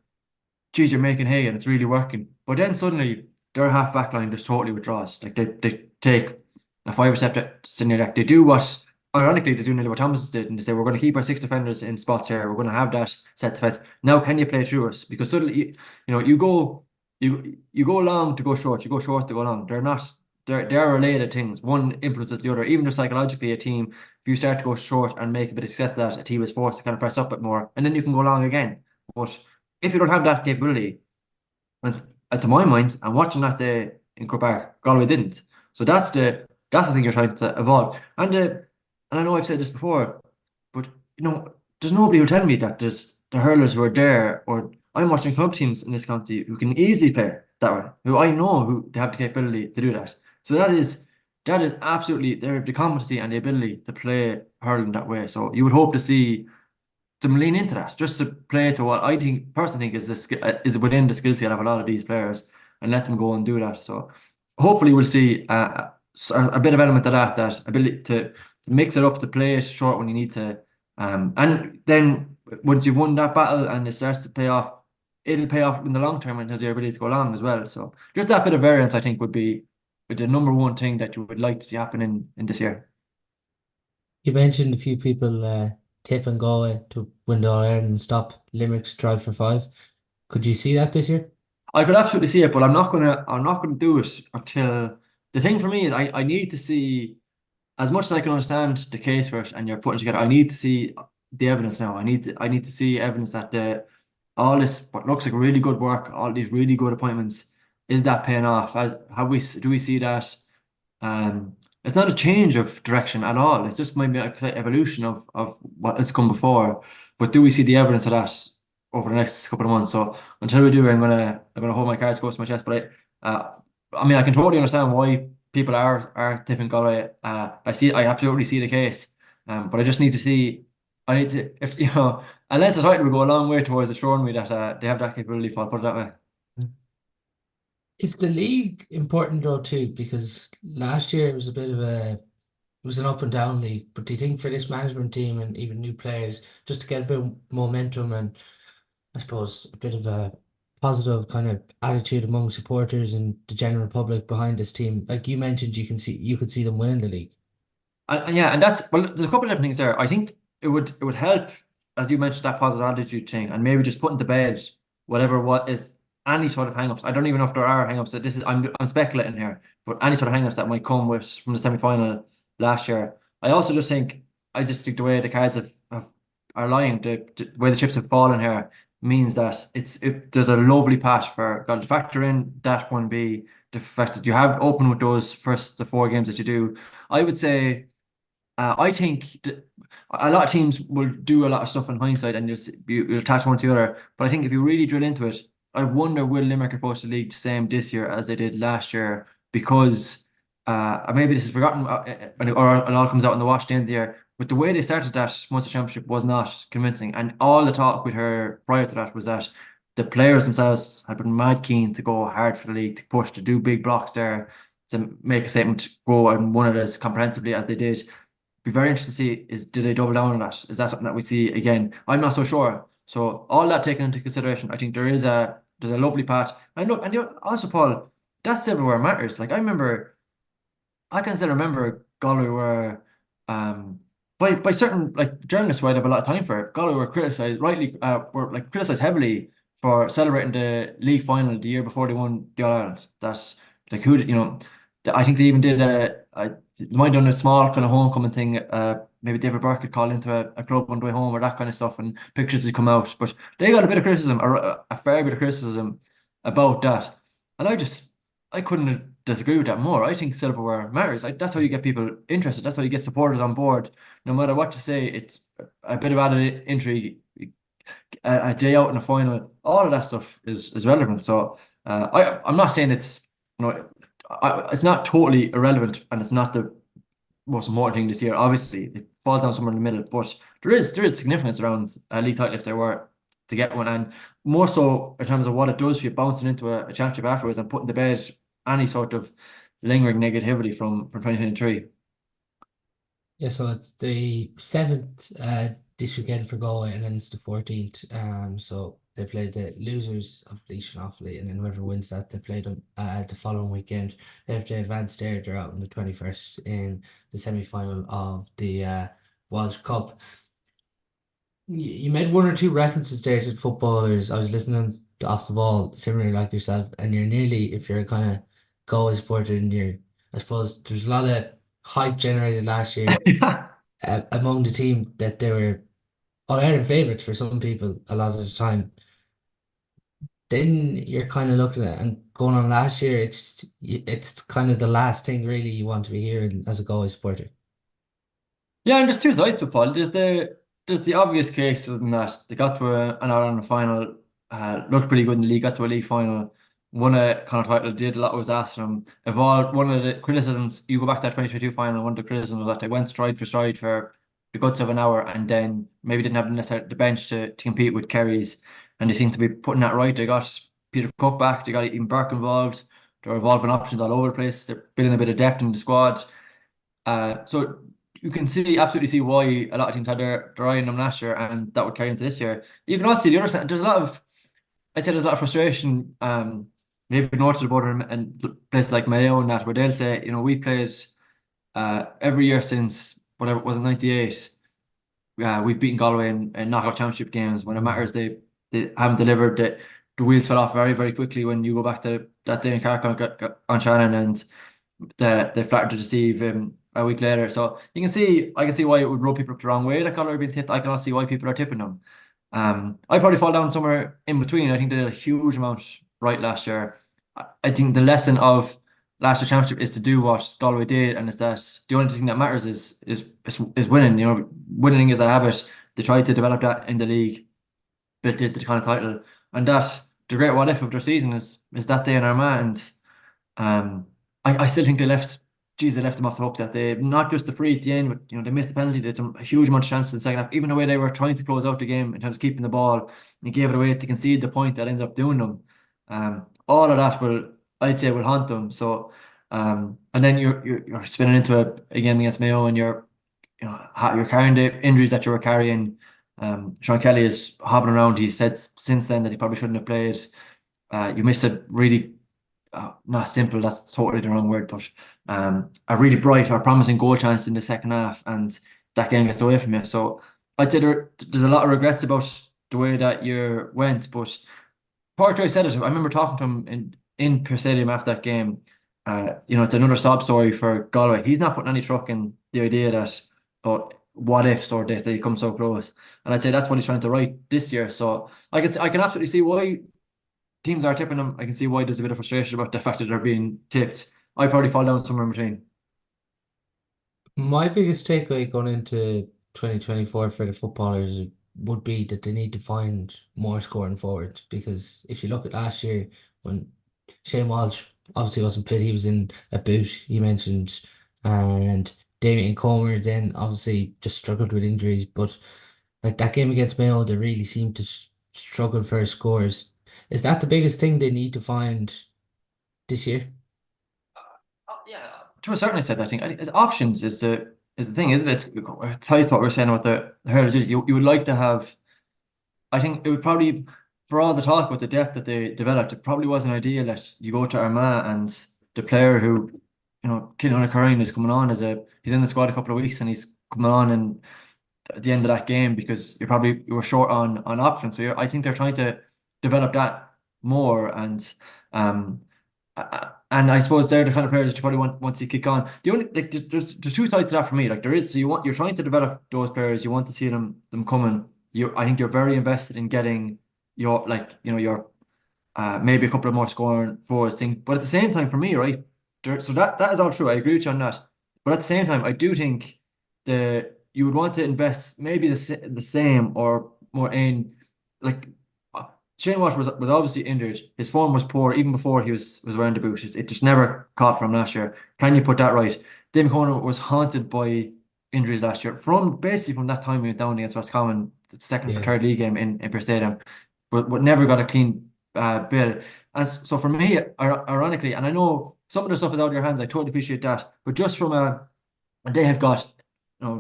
making hay and it's really working, but then suddenly their half back line just totally withdraws. Like they take a 5 step scenario. They do what, ironically, they do nearly what Thomas did, and they say we're going to keep our 6 defenders in spots here. We're going to have that set defense. Now, can you play through us? Because suddenly, you go long to go short. You go short to go long. They're not. They're related things. One influences the other. Even just psychologically, a team, if you start to go short and make a bit of success of that, a team is forced to kind of press up a bit more, and then you can go long again. But if you don't have that capability, and to my mind, I'm watching that day in Croke Park, Galway didn't. So that's the thing you're trying to evolve. And I know I've said this before, but there's nobody who tell me that there's the hurlers who are there, or I'm watching club teams in this county who can easily play that way, who I know who they have the capability to do that. So that is absolutely the competency and the ability to play hurling that way. So you would hope to see to lean into that, just to play to what I personally think is within the skill set of a lot of these players, and let them go and do that. So hopefully we'll see a bit of element of that ability to mix it up, to play it short when you need to, and then once you've won that battle and it starts to pay off, it'll pay off in the long term and has your ability to go long as well. So just that bit of variance, I think, would be the number one thing that you would like to see happen in this year. You mentioned a few people tipping Galway to win the All Ireland and stop Limerick's drive for five. Could you see that this year? I could absolutely see it, but I'm not gonna do it until the thing for me is I need to see, as much as I can understand the case for it and you're putting together, I need to see the evidence now. I need to see evidence that the all this what looks like really good work, all these really good appointments, is that paying off? Do we see that Um, it's not a change of direction at all. It's just maybe like an evolution of what has come before. But do we see the evidence of that over the next couple of months? So until we do, I'm gonna hold my cards close to my chest. But I mean, I can totally understand why people are tipping Galway. I absolutely see the case. But I just need to see. I need to, if unless the title will go a long way towards assuring me that they have that capability. I'll put it that way. Is the league important though too? Because last year it was a bit of a it was an up and down league. But do you think for this management team and even new players, just to get a bit of momentum and I suppose a bit of a positive kind of attitude among supporters and the general public behind this team, like you mentioned, you could see them winning the league. And yeah, and that's well, there's a couple of different things there. I think it would help, as you mentioned, that positive attitude thing, and maybe just putting to bed whatever what is any sort of hangups. I don't even know if there are hangups. That this is I'm speculating here, but any sort of hangups that might come with from the semi-final last year. I just think the way the cards are lying, the way the chips have fallen here means that there's a lovely patch for got to factor in that one be the fact that you have open with the 4 games that you do. I would say. I think a lot of teams will do a lot of stuff in hindsight and you attach one to the other. But I think if you really drill into it, I wonder will Limerick approach the league the same this year as they did last year? Because maybe this is forgotten or it all comes out in the wash at the end of the year. But the way they started that Munster Championship was not convincing. And all the talk with her prior to that was that the players themselves had been mad keen to go hard for the league, to push, to do big blocks there, to make a statement, go and win it as comprehensively as they did. Be very interested to see is do they double down on that? Is that something that we see again? I'm not so sure. So all that taken into consideration, I think there's a lovely path. And look, and also Paul, that's everywhere matters. Like I can still remember Galway were by certain like journalists who I'd have a lot of time for. Galway were criticized rightly were like criticized heavily for celebrating the league final the year before they won the All Ireland. That's like who did I think they even did they might have done a small kind of homecoming thing. Maybe David Burke had called into a club on the way home or that kind of stuff, and pictures had come out. But they got a bit of criticism, a fair bit of criticism about that. And I couldn't disagree with that more. I think silverware matters. That's how you get people interested. That's how you get supporters on board. No matter what you say, it's a bit of added intrigue. A day out in a final, all of that stuff is relevant. So I'm not saying it's not totally irrelevant, and it's not the most important thing this year. Obviously, it falls down somewhere in the middle, but there is significance around a league title if there were to get one, and more so in terms of what it does for you bouncing into a championship afterwards and putting to bed any sort of lingering negativity from 2023. Yeah, so it's the seventh this weekend for Galway, and then it's the 14th. So they play the losers of Laois and Offaly, and then whoever wins that, they play them the following weekend. If they advance there, they're out on the 21st in the semi-final of the Walsh Cup. You made one or two references there to footballers. I was listening to Off the Ball, similar like yourself, and you're nearly, if you're a kind of Galway supporter, and I suppose there's a lot of hype generated last year among the team that they were All Ireland favourites for some people a lot of the time. Then you're kind of looking at and going on last year, it's kind of the last thing really you want to be hearing as a Galway supporter. Yeah, and there's two sides to it, Paul. There's the obvious cases in that they got to an Ireland final, looked pretty good in the league, got to a league final, won a kind of title, did a lot was asked of them. Evolved one of the criticisms, you go back to that 2022 final, one of the criticisms was that they went stride for the guts of an hour and then maybe didn't have the bench to compete with Kerry's, and they seem to be putting that right. They got Peter Cook back, they got even Burke involved, they're evolving options all over the place, they're building a bit of depth in the squad. So you can absolutely see why a lot of teams had their eye on them last year, and that would carry into this year. You can also see the other side. I'd say there's a lot of frustration, maybe north of the border and places like Mayo and that, where they'll say, we've played every year since whatever it was in '98. We've beaten Galway in knockout championship games. When it matters, they haven't delivered. The wheels fell off very, very quickly when you go back to that day in Carrick on Shannon, and they flattered to deceive a week later. So I can see why it would rub people up the wrong way that Galway are being tipped. I can also see why people are tipping them. I probably fall down somewhere in between. I think they did a huge amount right last year. I think the lesson of last year's championship is to do what Galway did, and it's that the only thing that matters is winning. You know, winning is a habit. They tried to develop that in the league, built it to the kind of title, and that the great what if of their season is that day in Armagh, and I still think they left them off the hook that they not just the free at the end, but they missed the penalty. They had some huge amount of chances in the second half. Even the way they were trying to close out the game in terms of keeping the ball, and gave it away to concede the point that ended up doing them. All of that I'd say will haunt them. So, and then you're spinning into a game against Mayo, and you're carrying the injuries that you were carrying. Sean Kelly is hobbling around. He said since then that he probably shouldn't have played. You missed a really not simple, that's totally the wrong word, but a really bright or promising goal chance in the second half, and that game gets away from you. So I'd say there's a lot of regrets about the way that year went, but Portray said it. I remember talking to him in Preseason after that game. It's another sob story for Galway. He's not putting any truck in the idea that, oh, what ifs or that they come so close. And I'd say that's what he's trying to write this year. So I can absolutely see why teams are tipping them. I can see why there's a bit of frustration about the fact that they're being tipped. I probably fall down somewhere in between. My biggest takeaway going into 2024 for the footballers would be that they need to find more scoring forwards, because if you look at last year when Shane Walsh obviously wasn't fit, he was in a boot, you mentioned, and Damien Comer then obviously just struggled with injuries. But like that game against Mayo, they really seemed to struggle for scores. Is that the biggest thing they need to find this year? Yeah, to a certain extent, I think options is the thing, isn't it? It ties to what we are saying about the Hurlers. You would like to have. I think it would probably, for all the talk about the depth that they developed, it probably wasn't ideal that you go to Armagh and the player who, Cian Curran is coming on he's in the squad a couple of weeks, and he's coming on and at the end of that game because you were short on options. So I think they're trying to develop that more, and I suppose they're the kind of players that you probably want once you kick on. The only like there's two sides to that for me. Like there is, so you're trying to develop those players. You want to see them coming. I think you're very invested in getting your maybe a couple of more scoring forwards thing. But at the same time, for me, right, so that is all true. I agree with you on that. But at the same time, I do think you would want to invest maybe the same or more in like Shane Walsh was obviously injured. His form was poor even before he was wearing the boot. It just never caught from last year. Can you put that right? Damien Conan was haunted by injuries last year. From that time he went down against Roscommon, the second or Yeah. third league game in Per Stadium, but never got a clean bill. And so for me, ironically, and I know some of the stuff is out of your hands, I totally appreciate that. But just from and they have got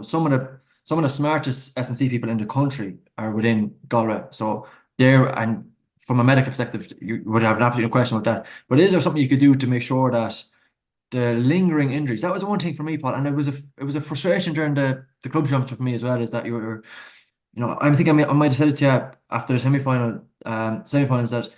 some of the smartest S&C people in the country are within Galway. So there, and from a medical perspective, you would have an absolute question about that. But is there something you could do to make sure that the lingering injuries, that was the one thing for me, Paul, and it was a frustration during the club championship for me as well, is that I'm thinking I might have said it to you after the semi-finals that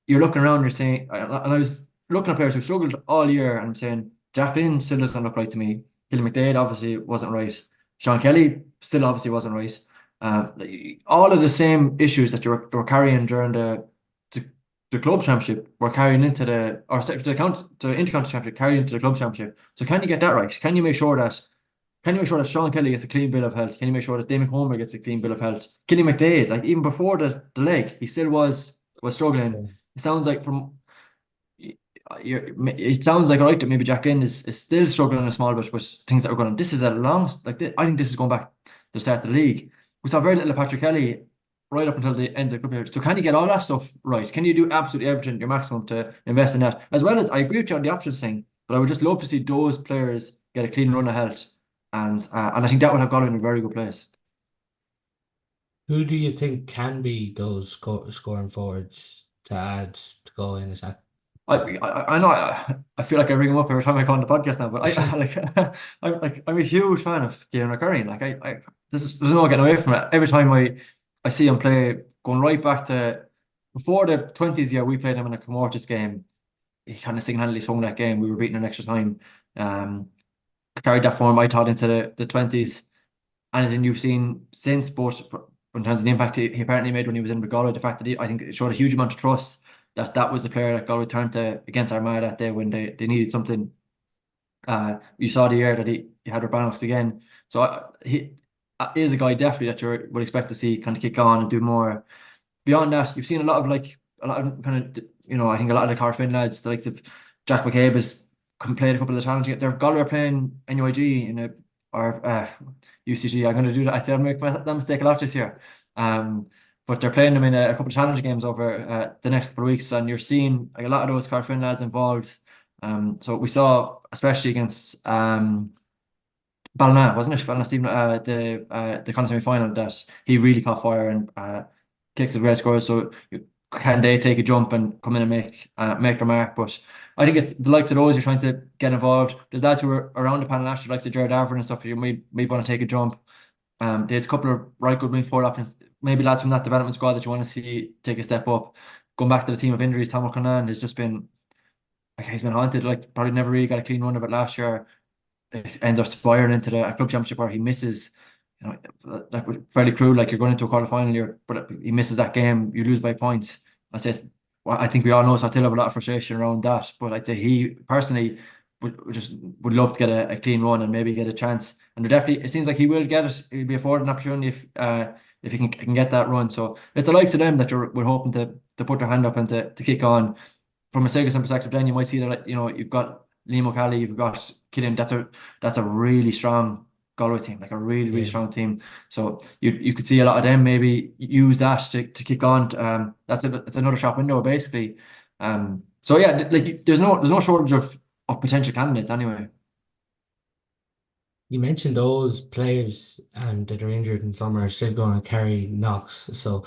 you're looking around, you're saying, and I was looking at players who struggled all year, and I'm saying Jack Lynn still doesn't look right to me. Killy McDade obviously wasn't right. Sean Kelly still obviously wasn't right. All of the same issues that you were carrying during the club championship were carrying into the intercounty championship, carrying into the club championship. So can you get that right? Can you make sure that Sean Kelly gets a clean bill of health? Can you make sure that Damien Homer gets a clean bill of health? Killy McDade, like even before the leg, he still was struggling. It sounds like it sounds like right that maybe Jack Lynn is still struggling a small bit with things that are going on. This is a long I think this is going back to the start of the league. We saw very little of Patrick Kelly right up until the end of the club year. So can you get all that stuff right? Can you do absolutely everything, your maximum, to invest in that? As well as I agree with you on the options thing, but I would just love to see those players get a clean run of health, and I think that would have got in a very good place. Who do you think can be those scoring forwards to add to go in attack? I know I feel like I bring him up every time I go on the podcast now, but I like I'm a huge fan of Kieran McCurry. Like there's no getting away from it. Every time I see him play, going right back to before the 20s year, we played him in a Comortis game. He kind of single-handedly swung that game. We were beating in extra time. Carried that form I thought into the 20s. Anything you've seen since, both in terms of the impact he apparently made when he was in with Galway, the fact that I think it showed a huge amount of trust that was the player that Galway turned to against Armagh that day when they needed something You saw the year that he had Urbanovic again. So he is a guy definitely that you would expect to see kind of kick on and do more. Beyond that, you've seen a lot of a lot of kind of I think a lot of the Carfin lads, the likes of Jack McCabe has played a couple of the challenging. They're Galway are playing NUIG in a or UCG. I'm going to do that. I said I'll make that mistake a lot this year. Um, but they're playing them in a couple of challenging games over the next couple of weeks, and you're seeing like, a lot of those Carfin lads involved. So we saw, especially against Ballina, wasn't it? Ballina Stephen, the kind of semi-final that he really caught fire and kicks a great scores. So can they take a jump and come in and make their mark? But I think it's the likes of those you're trying to get involved. There's lads who are around the panel last year, likes of Jared Avern and stuff. You might want to take a jump. There's a couple of right good wing forward options. Maybe lads from that development squad that you want to see take a step up. Going back to the team of injuries, Tom O'Connor has just been like he's been haunted. Like probably never really got a clean run of it last year. It ends up spiraling into the club championship where he misses. Like fairly cruel. Like you're going into a quarter final, but he misses that game. You lose by points. I say, well, I think we all know. So I still have a lot of frustration around that. But I'd say he personally would love to get a clean run and maybe get a chance. And definitely, it seems like he will get it. He'll be afforded an opportunity if he can get that run. So it's the likes of them that we're hoping to put their hand up and to kick on from a Sigerson perspective. Then you might see that you've got Liam O'Callaghan, you've got Killian. That's a really strong Galway team, like a really really Yeah. strong team. So you could see a lot of them maybe use that to kick on. It's another shop window basically. So yeah, like there's no shortage of potential candidates anyway. You mentioned those players that are injured in summer are still going to carry knocks. So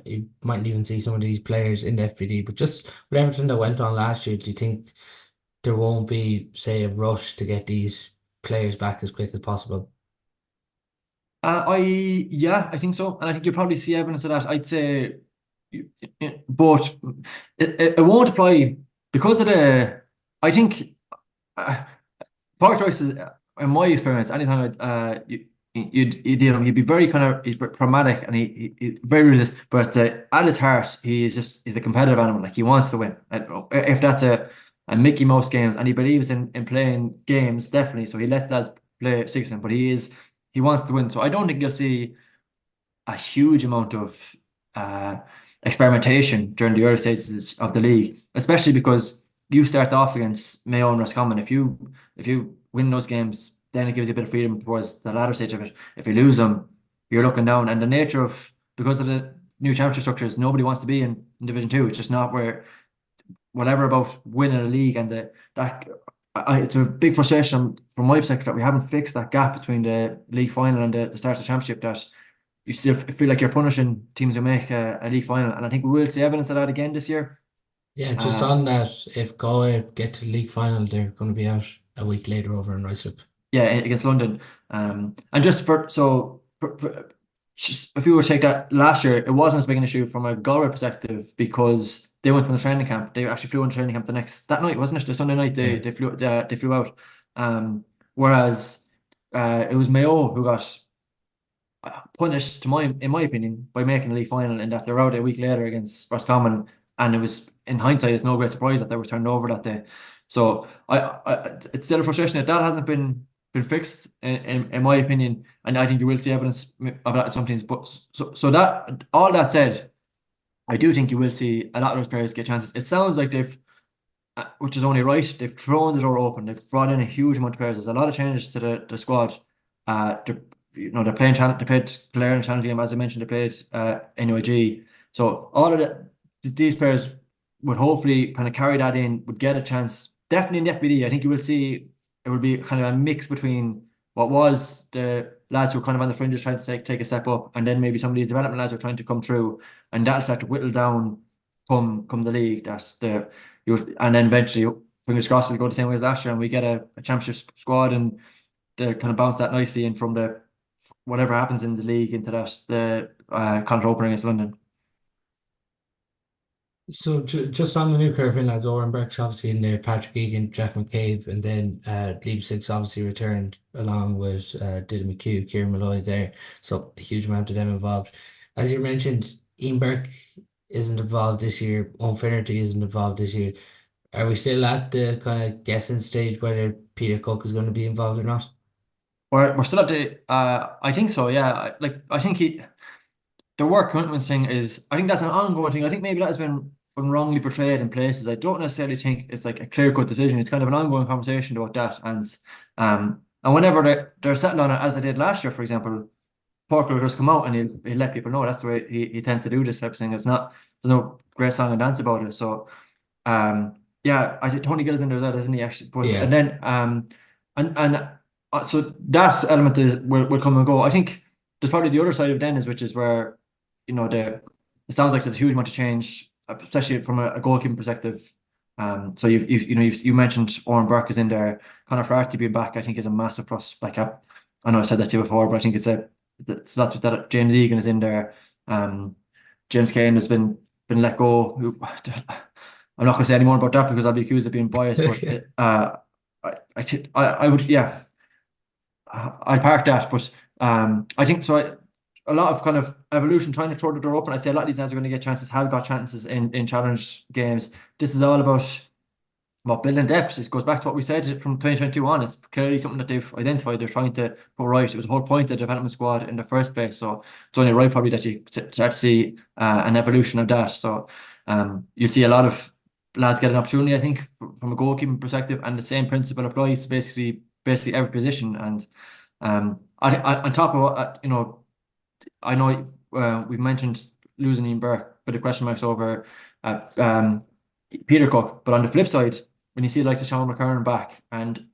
you might even see some of these players in the FPD. But just with everything that went on last year, do you think there won't be, say, a rush to get these players back as quick as possible? Yeah, I think so, and I think you'll probably see evidence of that. I'd say, but it won't apply because of the. I think uh, Park Joyce is, in my experience, anytime you'd be very kind of he's pragmatic and he very realistic, but at his heart he's a competitive animal. Like he wants to win. And if that's a Mickey Mouse games, and he believes in playing games definitely, so he lets lads play sixteen, but he wants to win. So I don't think you'll see a huge amount of uh, experimentation during the early stages of the league, especially because you start off against Mayo and Roscommon. If you win those games, then it gives you a bit of freedom towards the latter stage of it. If you lose them, you're looking down. And the nature of because of the new championship structures, nobody wants to be in Division Two. It's just not where whatever about winning a league and it's a big frustration from my perspective that we haven't fixed that gap between the league final and the start of the championship that you still feel like you're punishing teams who make a league final, and I think we will see evidence of that again this year. Yeah, just Uh, on that, if Galway get to the league final, they're going to be out a week later over in Rice. yeah, against London. And just if you were to take that last year, it wasn't as big an issue from a Galway perspective because they went from the training camp. They actually flew on training camp that night, wasn't it? The Sunday night Yeah. they flew out. Whereas it was Mayo who got punished, in my opinion, by making the league final and that they're out a week later against Roscommon. And it was, in hindsight, it's no great surprise that they were turned over that day. So it's still a frustration that hasn't been fixed, in my opinion. And I think you will see evidence of that in some teams. But so that all that said, I do think you will see a lot of those players get chances. It sounds like which is only right, they've thrown the door open. They've brought in a huge amount of players. There's a lot of changes to the squad. They're playing They played Clare in the Challenge game, as I mentioned. They played NUIG. So all of these players would hopefully kind of carry that in, would get a chance. Definitely in the FBD, I think you will see it will be kind of a mix between what was the lads who are kind of on the fringes trying to take a step up, and then maybe some of these development lads are trying to come through, and that'll start to whittle down come the league. And then eventually, fingers crossed, it'll go the same way as last year, and we get a championship squad, and they kind of bounce that nicely in from the whatever happens in the league into the counter opening against London. So just on the new curve in lads, Owen Burke's obviously in there, Patrick Egan, Jack McCabe, and then Liam Six obviously returned along with Dylan McHugh, Kieran Malloy there. So a huge amount of them involved. As you mentioned, Ian Burke isn't involved this year, Owen Finnerty isn't involved this year. Are we still at the kind of guessing stage whether Peter Cook is going to be involved or not? We're still at the I think so, yeah. I think the work commitments thing is, I think that's an ongoing thing. I think maybe that has been wrongly portrayed in places. I don't necessarily think it's like a clear-cut decision. It's kind of an ongoing conversation about that. And whenever they're settling on it, as they did last year, for example, Parker will just come out and he'll let people know that's the way he tends to do this type of thing. There's no great song and dance about it. So yeah, I think Tony Gill's into that, isn't he actually? But and Yeah, then and so that element will come and go. I think there's probably the other side of Dennis, which is where it sounds like there's a huge amount of change, especially from a goalkeeping perspective. So you mentioned Oren Burke is in there. Conor Farty being back, I think, is a massive plus. Like I know I said that to you before, but I think it's not just that James Egan is in there. James Kane has been let go. I'm not going to say any more about that because I'll be accused of being biased. But I would, yeah, I'd park that. But I think so. A lot of kind of evolution, trying to throw the door open. I'd say a lot of these lads are going to get chances, have got chances in challenge games. This is all about building depth. It goes back to what we said from 2022 on. It's clearly something that they've identified. They're trying to put right. It was the whole point of the development squad in the first place. So it's only right probably that you start to see an evolution of that. So you see a lot of lads get an opportunity, I think, from a goalkeeping perspective, and the same principle applies to basically every position. And on top of what I know we've mentioned losing Ian Burke, but the question marks over Peter Cook. But on the flip side, when you see the likes of Sean McCurran back, and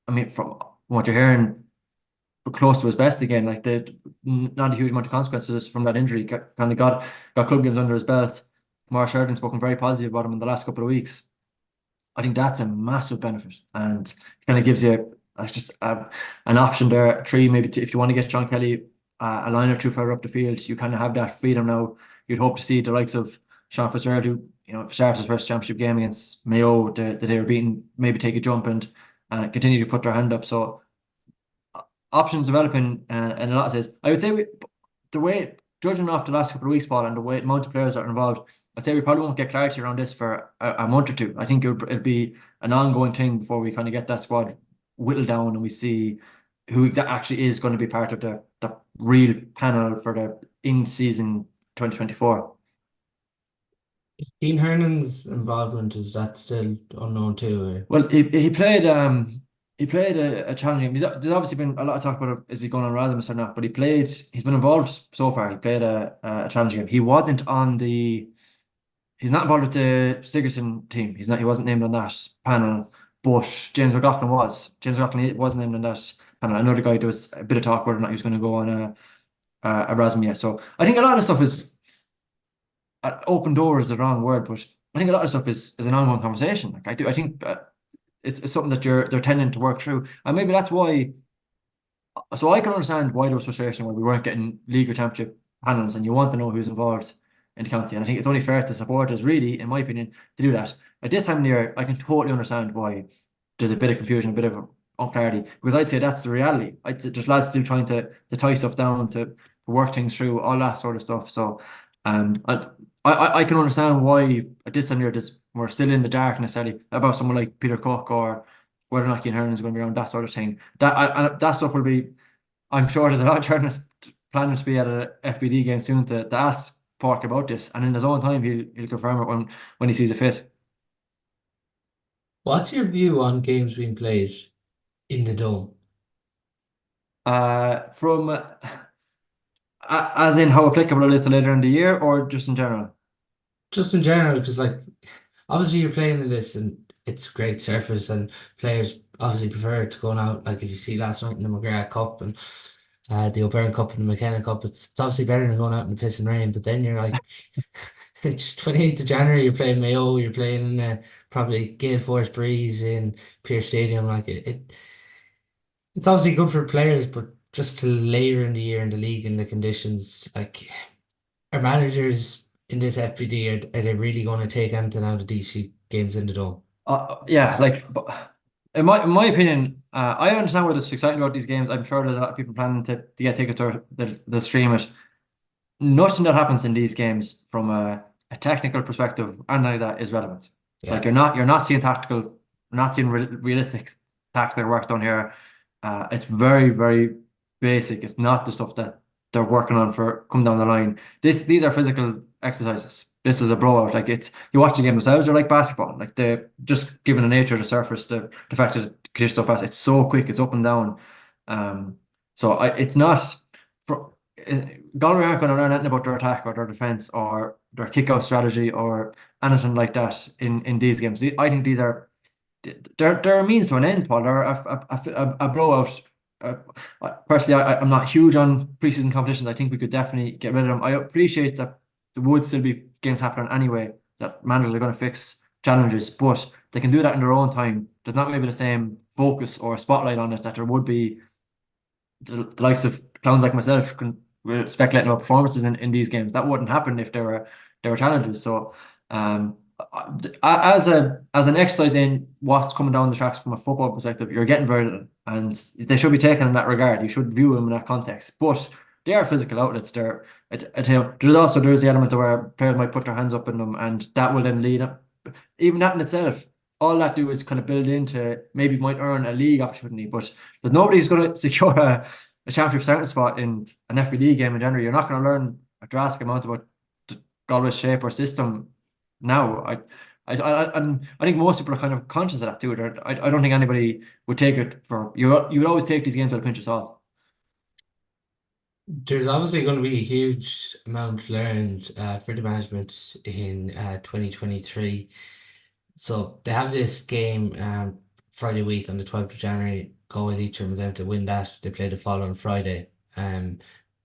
I mean, from what you're hearing, we're close to his best again. Like not a huge amount of consequences from that injury. Kind of got club games under his belt. Maurice Sheridan's spoken very positive about him in the last couple of weeks. I think that's a massive benefit, and it kind of gives you just an option there. Three, maybe if you want to get John Kelly a line or two further up the field, you kind of have that freedom now. You'd hope to see the likes of Sean Fitzgerald, who started his first championship game against Mayo, that they were beaten, maybe take a jump and continue to put their hand up. So options developing, and a lot of this. I would say the way, judging off the last couple of weeks, Paul, and the way amount of players that are involved, I'd say we probably won't get clarity around this for a month or two. I think it'll be an ongoing thing before we kind of get that squad whittled down and we see who actually is going to be part of the real panel for the in season 2024. is Dean Hernan's involvement, is that still unknown too? Well, he played a challenging game. There's obviously been a lot of talk about is he going on Erasmus or not, but he's been involved so far. He played a challenging game. He's not involved with the Sigerson team. He wasn't named on that panel, but James McLaughlin was. James McLaughlin wasn't named on that panel. Another guy, there was a bit of talk whether or not he was going to go on a Erasmus yet. So I think a lot of stuff is open door is the wrong word, but I think a lot of stuff is an ongoing conversation. Like I think it's something that they're tending to work through, and maybe that's why. So I can understand why there was frustration when we weren't getting league or championship panels, and you want to know who's involved in the county. And I think it's only fair to supporters, really, in my opinion, to do that. At this time of the year, I can totally understand why there's a bit of confusion, a bit of unclarity, because I'd say that's the reality. There's lads still trying to tie stuff down, to work things through, all that sort of stuff. So I can understand why at this time of year we're still in the dark necessarily about someone like Peter Cook or whether or not Keane Hernan is going to be around, that sort of thing. That stuff will be. I'm sure there's a lot of journalists planning to be at a FBD game soon to ask Park about this, and in his own time he'll confirm it when he sees it fit. What's your view on games being played in the dome? From as in how applicable it is to later in the year, or just in general? Just in general, because like obviously you're playing in this and it's a great surface and players obviously prefer to going out. Like if you see last night in the McGrath Cup and the O'Byrne Cup and the McKenna Cup, it's obviously better than going out in the piss and rain. But then you're like, it's 28th of January, you're playing Mayo, you're playing in probably gale force breeze in Pierce Stadium. Like it's obviously good for players, but just to later in the year in the league and the conditions, like our managers in this FPD, are they really going to take anything out of these games in the dome? Yeah, like in my opinion, I understand why there's excitement about these games. I'm sure there's a lot of people planning to get tickets or the stream it. Nothing that happens in these games from a technical perspective and like that is relevant. Yeah. Like you're not seeing tactical, not seeing realistic tactical work done here. It's very, very basic. It's not the stuff that they're working on for come down the line. These are physical exercises. This is a blowout. Like it's you watch the game themselves, they're like basketball. Like they just given the nature of the surface, the fact that it conditions so fast, it's so quick, it's up and down. It's not for Galway aren't going to learn anything about their attack or their defense or their kick out strategy or anything like that in these games. I think these are they're a means to an end, Paul. They're a blowout. Uh, Personally, I'm not huge on preseason competitions. I think we could definitely get rid of them. I appreciate that there would still be games happening anyway, that managers are going to fix challenges, but they can do that in their own time. There's not maybe the same focus or spotlight on it that there would be the likes of clowns like myself can speculating about performances in these games. That wouldn't happen if there were challenges. So as an exercise in what's coming down the tracks from a football perspective, you're getting very little, and they should be taken in that regard. You should view them in that context. But they are physical outlets. There's the element of where players might put their hands up in them, and that will then lead up. Even that in itself, all that do is kind of build into maybe might earn a league opportunity, but there's nobody who's going to secure a championship starting spot in an FBD game in January. You're not going to learn a drastic amount about the Galway's shape or system now. I think most people are kind of conscious of that too. I don't think anybody would take it for you would always take these games with a pinch of salt. There's obviously going to be a huge amount learned for the management in 2023. So they have this game Friday week on the 12th of January. Galway each of them to win that. They play the following Friday, the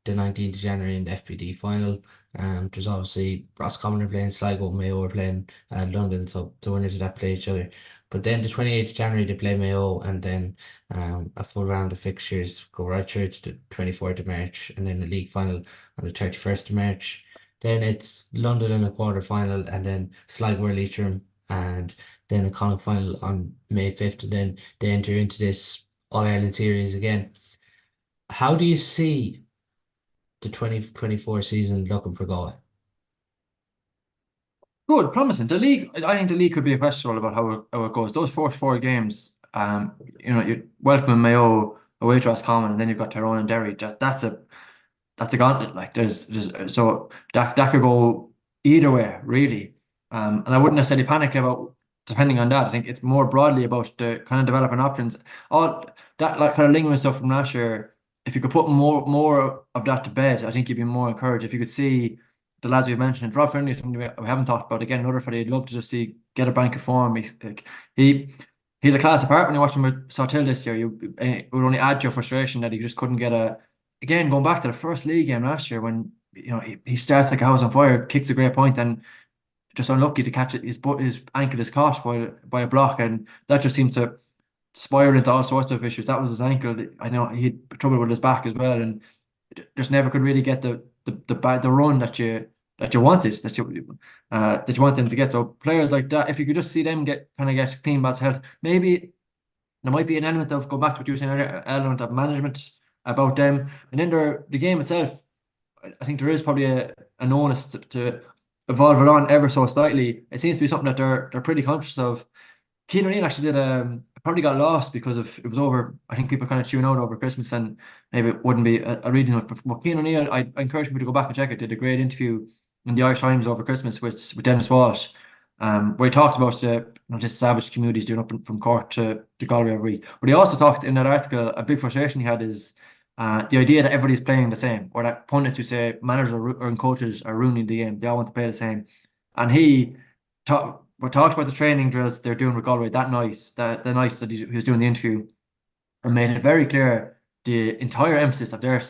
19th of January in the FPD final. There's obviously Roscommon are playing Sligo, Mayo are playing London, so the winners of that play each other. But then the 28th of January they play Mayo, and then a full round of fixtures go right through to the 24th of March, and then the league final on the 31st of March. Then it's London in a quarter final, and then Sligo or Leitrim, and then a Connacht final on May 5th, and then they enter into this All Ireland series again. How do you see the 2024 season looking for Galway? Good, promising. The league, I think the league could be a question about how it goes. Those first four games, you welcome Mayo away to Roscommon, and then you've got Tyrone and Derry. That's a gauntlet. Like there's so that could go either way, really. And I wouldn't necessarily panic about depending on that. I think it's more broadly about the kind of developing options. All that like kind of lingering stuff from last year. If you could put more of that to bed, I think you'd be more encouraged. If you could see the lads we've mentioned, Rob Finley is somebody we haven't talked about. Again, another fella you'd love to just see get a bank of form. He he's a class apart. When you watch him with Sawtill this year, it would only add to your frustration that he just couldn't get a. Again, going back to the first league game last year when he starts like a house on fire, kicks a great point, and just unlucky to catch it. His ankle is caught by a block, and that just seemed to spiral into all sorts of issues. That was his ankle. I know he had trouble with his back as well, and just never could really get the run that you wanted that you wanted him to get. So players like that, if you could just see them get clean bats health, maybe there might be an element of go back to what you were saying earlier, element of management about them, and then the game itself. I think there is probably an onus to evolve it on ever so slightly. It seems to be something that they're pretty conscious of. Keane O'Neill actually did probably got lost because of it was over. I think people kind of tune out over Christmas and maybe it wouldn't be a reading it. But Keane O'Neill, I encourage people to go back and check it. Did a great interview in the Irish Times over Christmas with Dennis Walsh, where he talked about this savage communities doing up from Cork to Galway every week. But he also talked in that article, a big frustration he had is the idea that everybody's playing the same, or that pundits who say managers and coaches are ruining the game. They all want to play the same. And he talked about the training drills they're doing with Galway that night, the night that he was doing the interview, and made it very clear the entire emphasis of their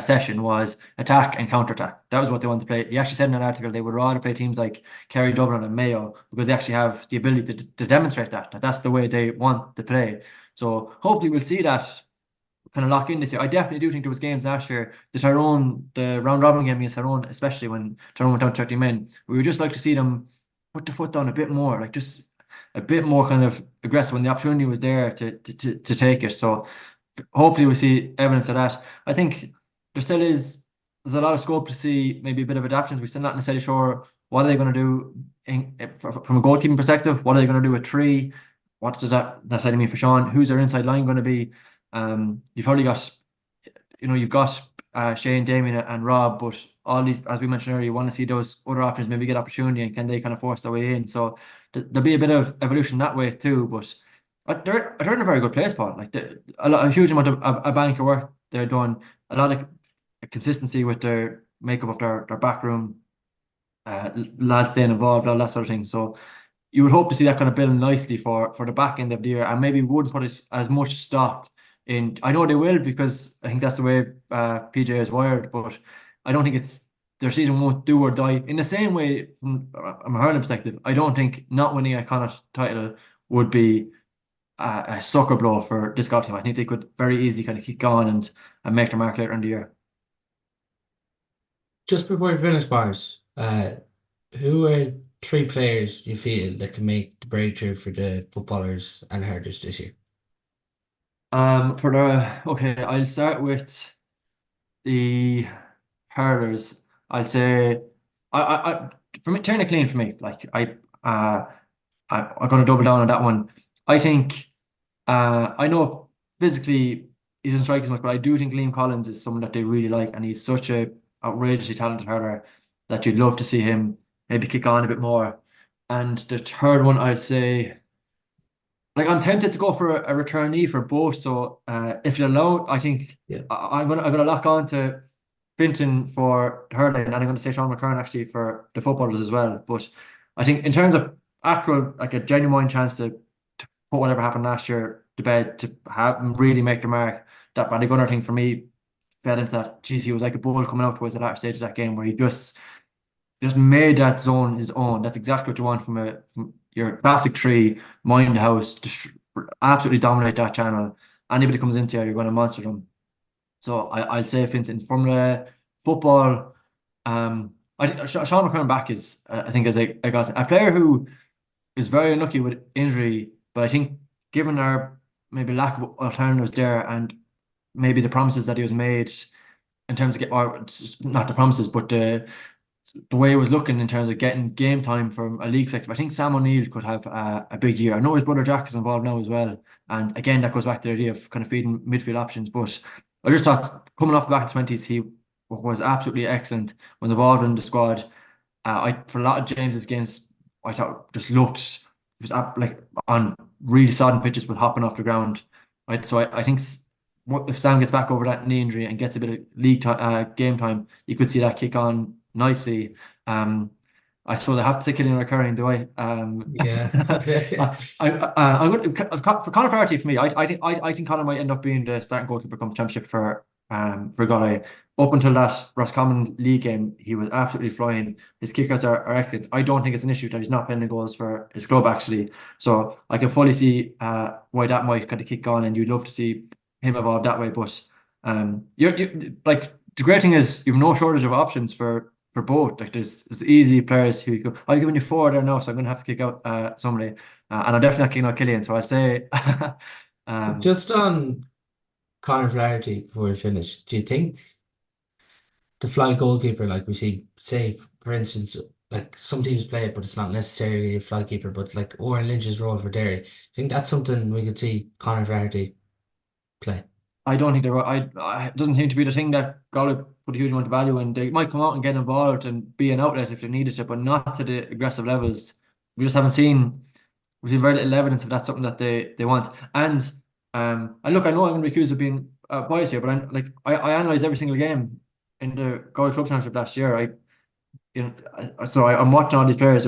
session was attack and counter-attack. That was what they wanted to play. He actually said in an article they would rather play teams like Kerry, Dublin and Mayo because they actually have the ability to demonstrate that that's the way they want to play. So hopefully we'll see that kind of lock in this year. I definitely do think there was games last year, the round robin game against Tyrone, especially when Tyrone went down 30 men. We would just like to see them put the foot down a bit more, like just a bit more kind of aggressive when the opportunity was there to take it. So hopefully we see evidence of that. I think there's a lot of scope to see maybe a bit of adaptations. We're still not necessarily sure What are they going to do from a goalkeeping perspective? What are they going to do with three? What does that necessarily mean for Sean? Who's their inside line going to be? You've probably got, you've got Shane, Damien, and Rob, but all these, as we mentioned earlier, you want to see those other options maybe get opportunity, and can they kind of force their way in? So there'll be a bit of evolution that way too. But they're in a very good place, Paul. Like a huge amount of a bank of work they're doing, a lot of consistency with their makeup of their back room, lads staying involved, all that sort of thing. So you would hope to see that kind of build nicely for the back end of the year, and maybe wouldn't put as much stock in. I know they will, because I think that's the way PJ is wired, but I don't think it's their season won't do or die. In the same way, from a hurling perspective, I don't think not winning a Connacht title would be a sucker blow for this Galway team. I think they could very easily kind of keep going and make their mark later in the year. Just before we finish, Mars, who are three players you feel that can make the breakthrough for the footballers and herders this year? For the okay, I'll start with the hurlers. I'll say I for me, turn it clean for me. Like I'm gonna double down on that one. I think I know physically he doesn't strike as much, but I do think Liam Collins is someone that they really like, and he's such a outrageously talented hurler that you'd love to see him maybe kick on a bit more. And the third one, I'd say, like, I'm tempted to go for a returnee for both. So if you allow, I think Yeah. I'm gonna lock on to Finton for Hurling, and I'm going to say Sean McCurran actually for the footballers as well. But I think in terms of actual, like, a genuine chance to put whatever happened last year to bed, to have really make the mark, that Paddy Gunner thing for me fell into that. Geez, he was like a bull coming out towards the latter stage of that game, where he just made that zone his own. That's exactly what you want from your classic three, mind the house, just absolutely dominate that channel. Anybody comes into you, you're going to monster them. So I'll say Fintan from the football. I think Sean McCurran back is, I think, is a player who is very unlucky with injury, but I think given our maybe lack of alternatives there, and maybe the promises that he was made in terms of or not the promises, but the way it was looking in terms of getting game time from a league perspective, I think Sam O'Neill could have a big year. I know his brother Jack is involved now as well, and again that goes back to the idea of kind of feeding midfield options. But I just thought, coming off the back of twenties, he was absolutely excellent. Was involved in the squad. I for a lot of James's games, I thought just looked, he was like on really sodden pitches with hopping off the ground. So I think what if Sam gets back over that knee injury and gets a bit of league game time, you could see that kick on nicely. I suppose I have to say Killian recurring, do I? Yeah. I'm going to, for Conor Flaherty for me. I think Conor might end up being the starting goalkeeper come championship for Galway. Up until that Roscommon League game, he was absolutely flying. His kickouts are excellent. I don't think it's an issue that he's not pending goals for his club, actually. So I can fully see why that might kind of kick on, and you'd love to see him evolve that way. But you like, the great thing is you've no shortage of options for both. Like, there's easy players who you go. I've given you four there now, so I'm going to have to kick out somebody, and I'm definitely not kicking out Killian. So I'd say, um, Just on Conor Flaherty before we finish, do you think the fly goalkeeper, like we see, say for instance, like some teams play it, but it's not necessarily a fly keeper, but like Owen Lynch's role for Derry, I think that's something we could see Conor Flaherty play. I don't think it doesn't seem to be the thing that Galway put a huge amount of value in. They might come out and get involved and be an outlet if they needed it, but not to the aggressive levels. We just haven't seen. We've seen very little evidence of that's something that they want. And look, I know I'm going to be accused of being biased here, but I analyze every single game in the Galway Club Championship last year. I'm watching all these players.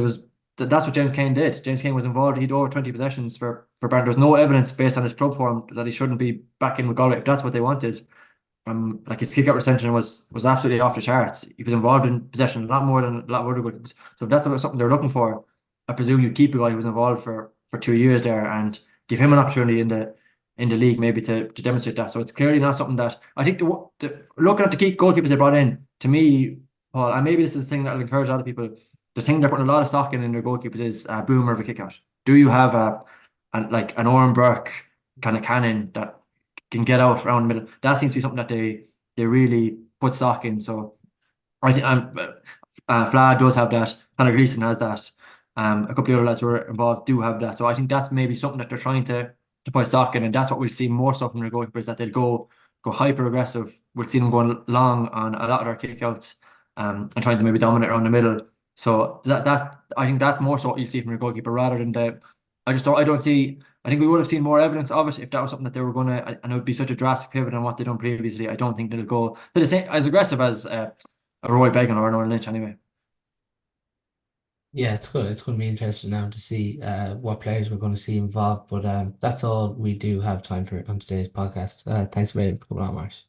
That's what James Kane did. James Kane was involved. He'd over 20 possessions for Barron. There was no evidence based on his club form that he shouldn't be back in with Galway if that's what they wanted. Like, his kick out retention was absolutely off the charts. He was involved in possession a lot more than a lot of other groups. So if that's something they're looking for, I presume you keep a guy who was involved for 2 years there and give him an opportunity in the league, maybe to demonstrate that. So it's clearly not something that I think looking at the key goalkeepers they brought in, to me, Paul, and maybe this is the thing that will encourage other people. The thing they're putting a lot of stock in their goalkeepers is a boomer of a kick out. Do you have like an Oran Burke kind of cannon that can get out around the middle? That seems to be something that they really put stock in. So I think Fla does have that. Conor Gleeson has that. A couple of other lads who are involved do have that. So I think that's maybe something that they're trying to put stock in, and that's what we'll see more so from their goalkeepers, that they'll go hyper aggressive. We'll see them going long on a lot of their kickouts, and trying to maybe dominate around the middle. So that I think that's more so what you see from your goalkeeper rather than the. I don't see. I think we would have seen more evidence of it if that was something that they were going to, and it would be such a drastic pivot on what they've done previously. I don't think they'll go to the same as aggressive as a Roy Began or an Oran Lynch anyway. Yeah, it's good. It's going to be interesting now to see what players we're going to see involved. But that's all we do have time for on today's podcast. Thanks very much for coming on, Marsh.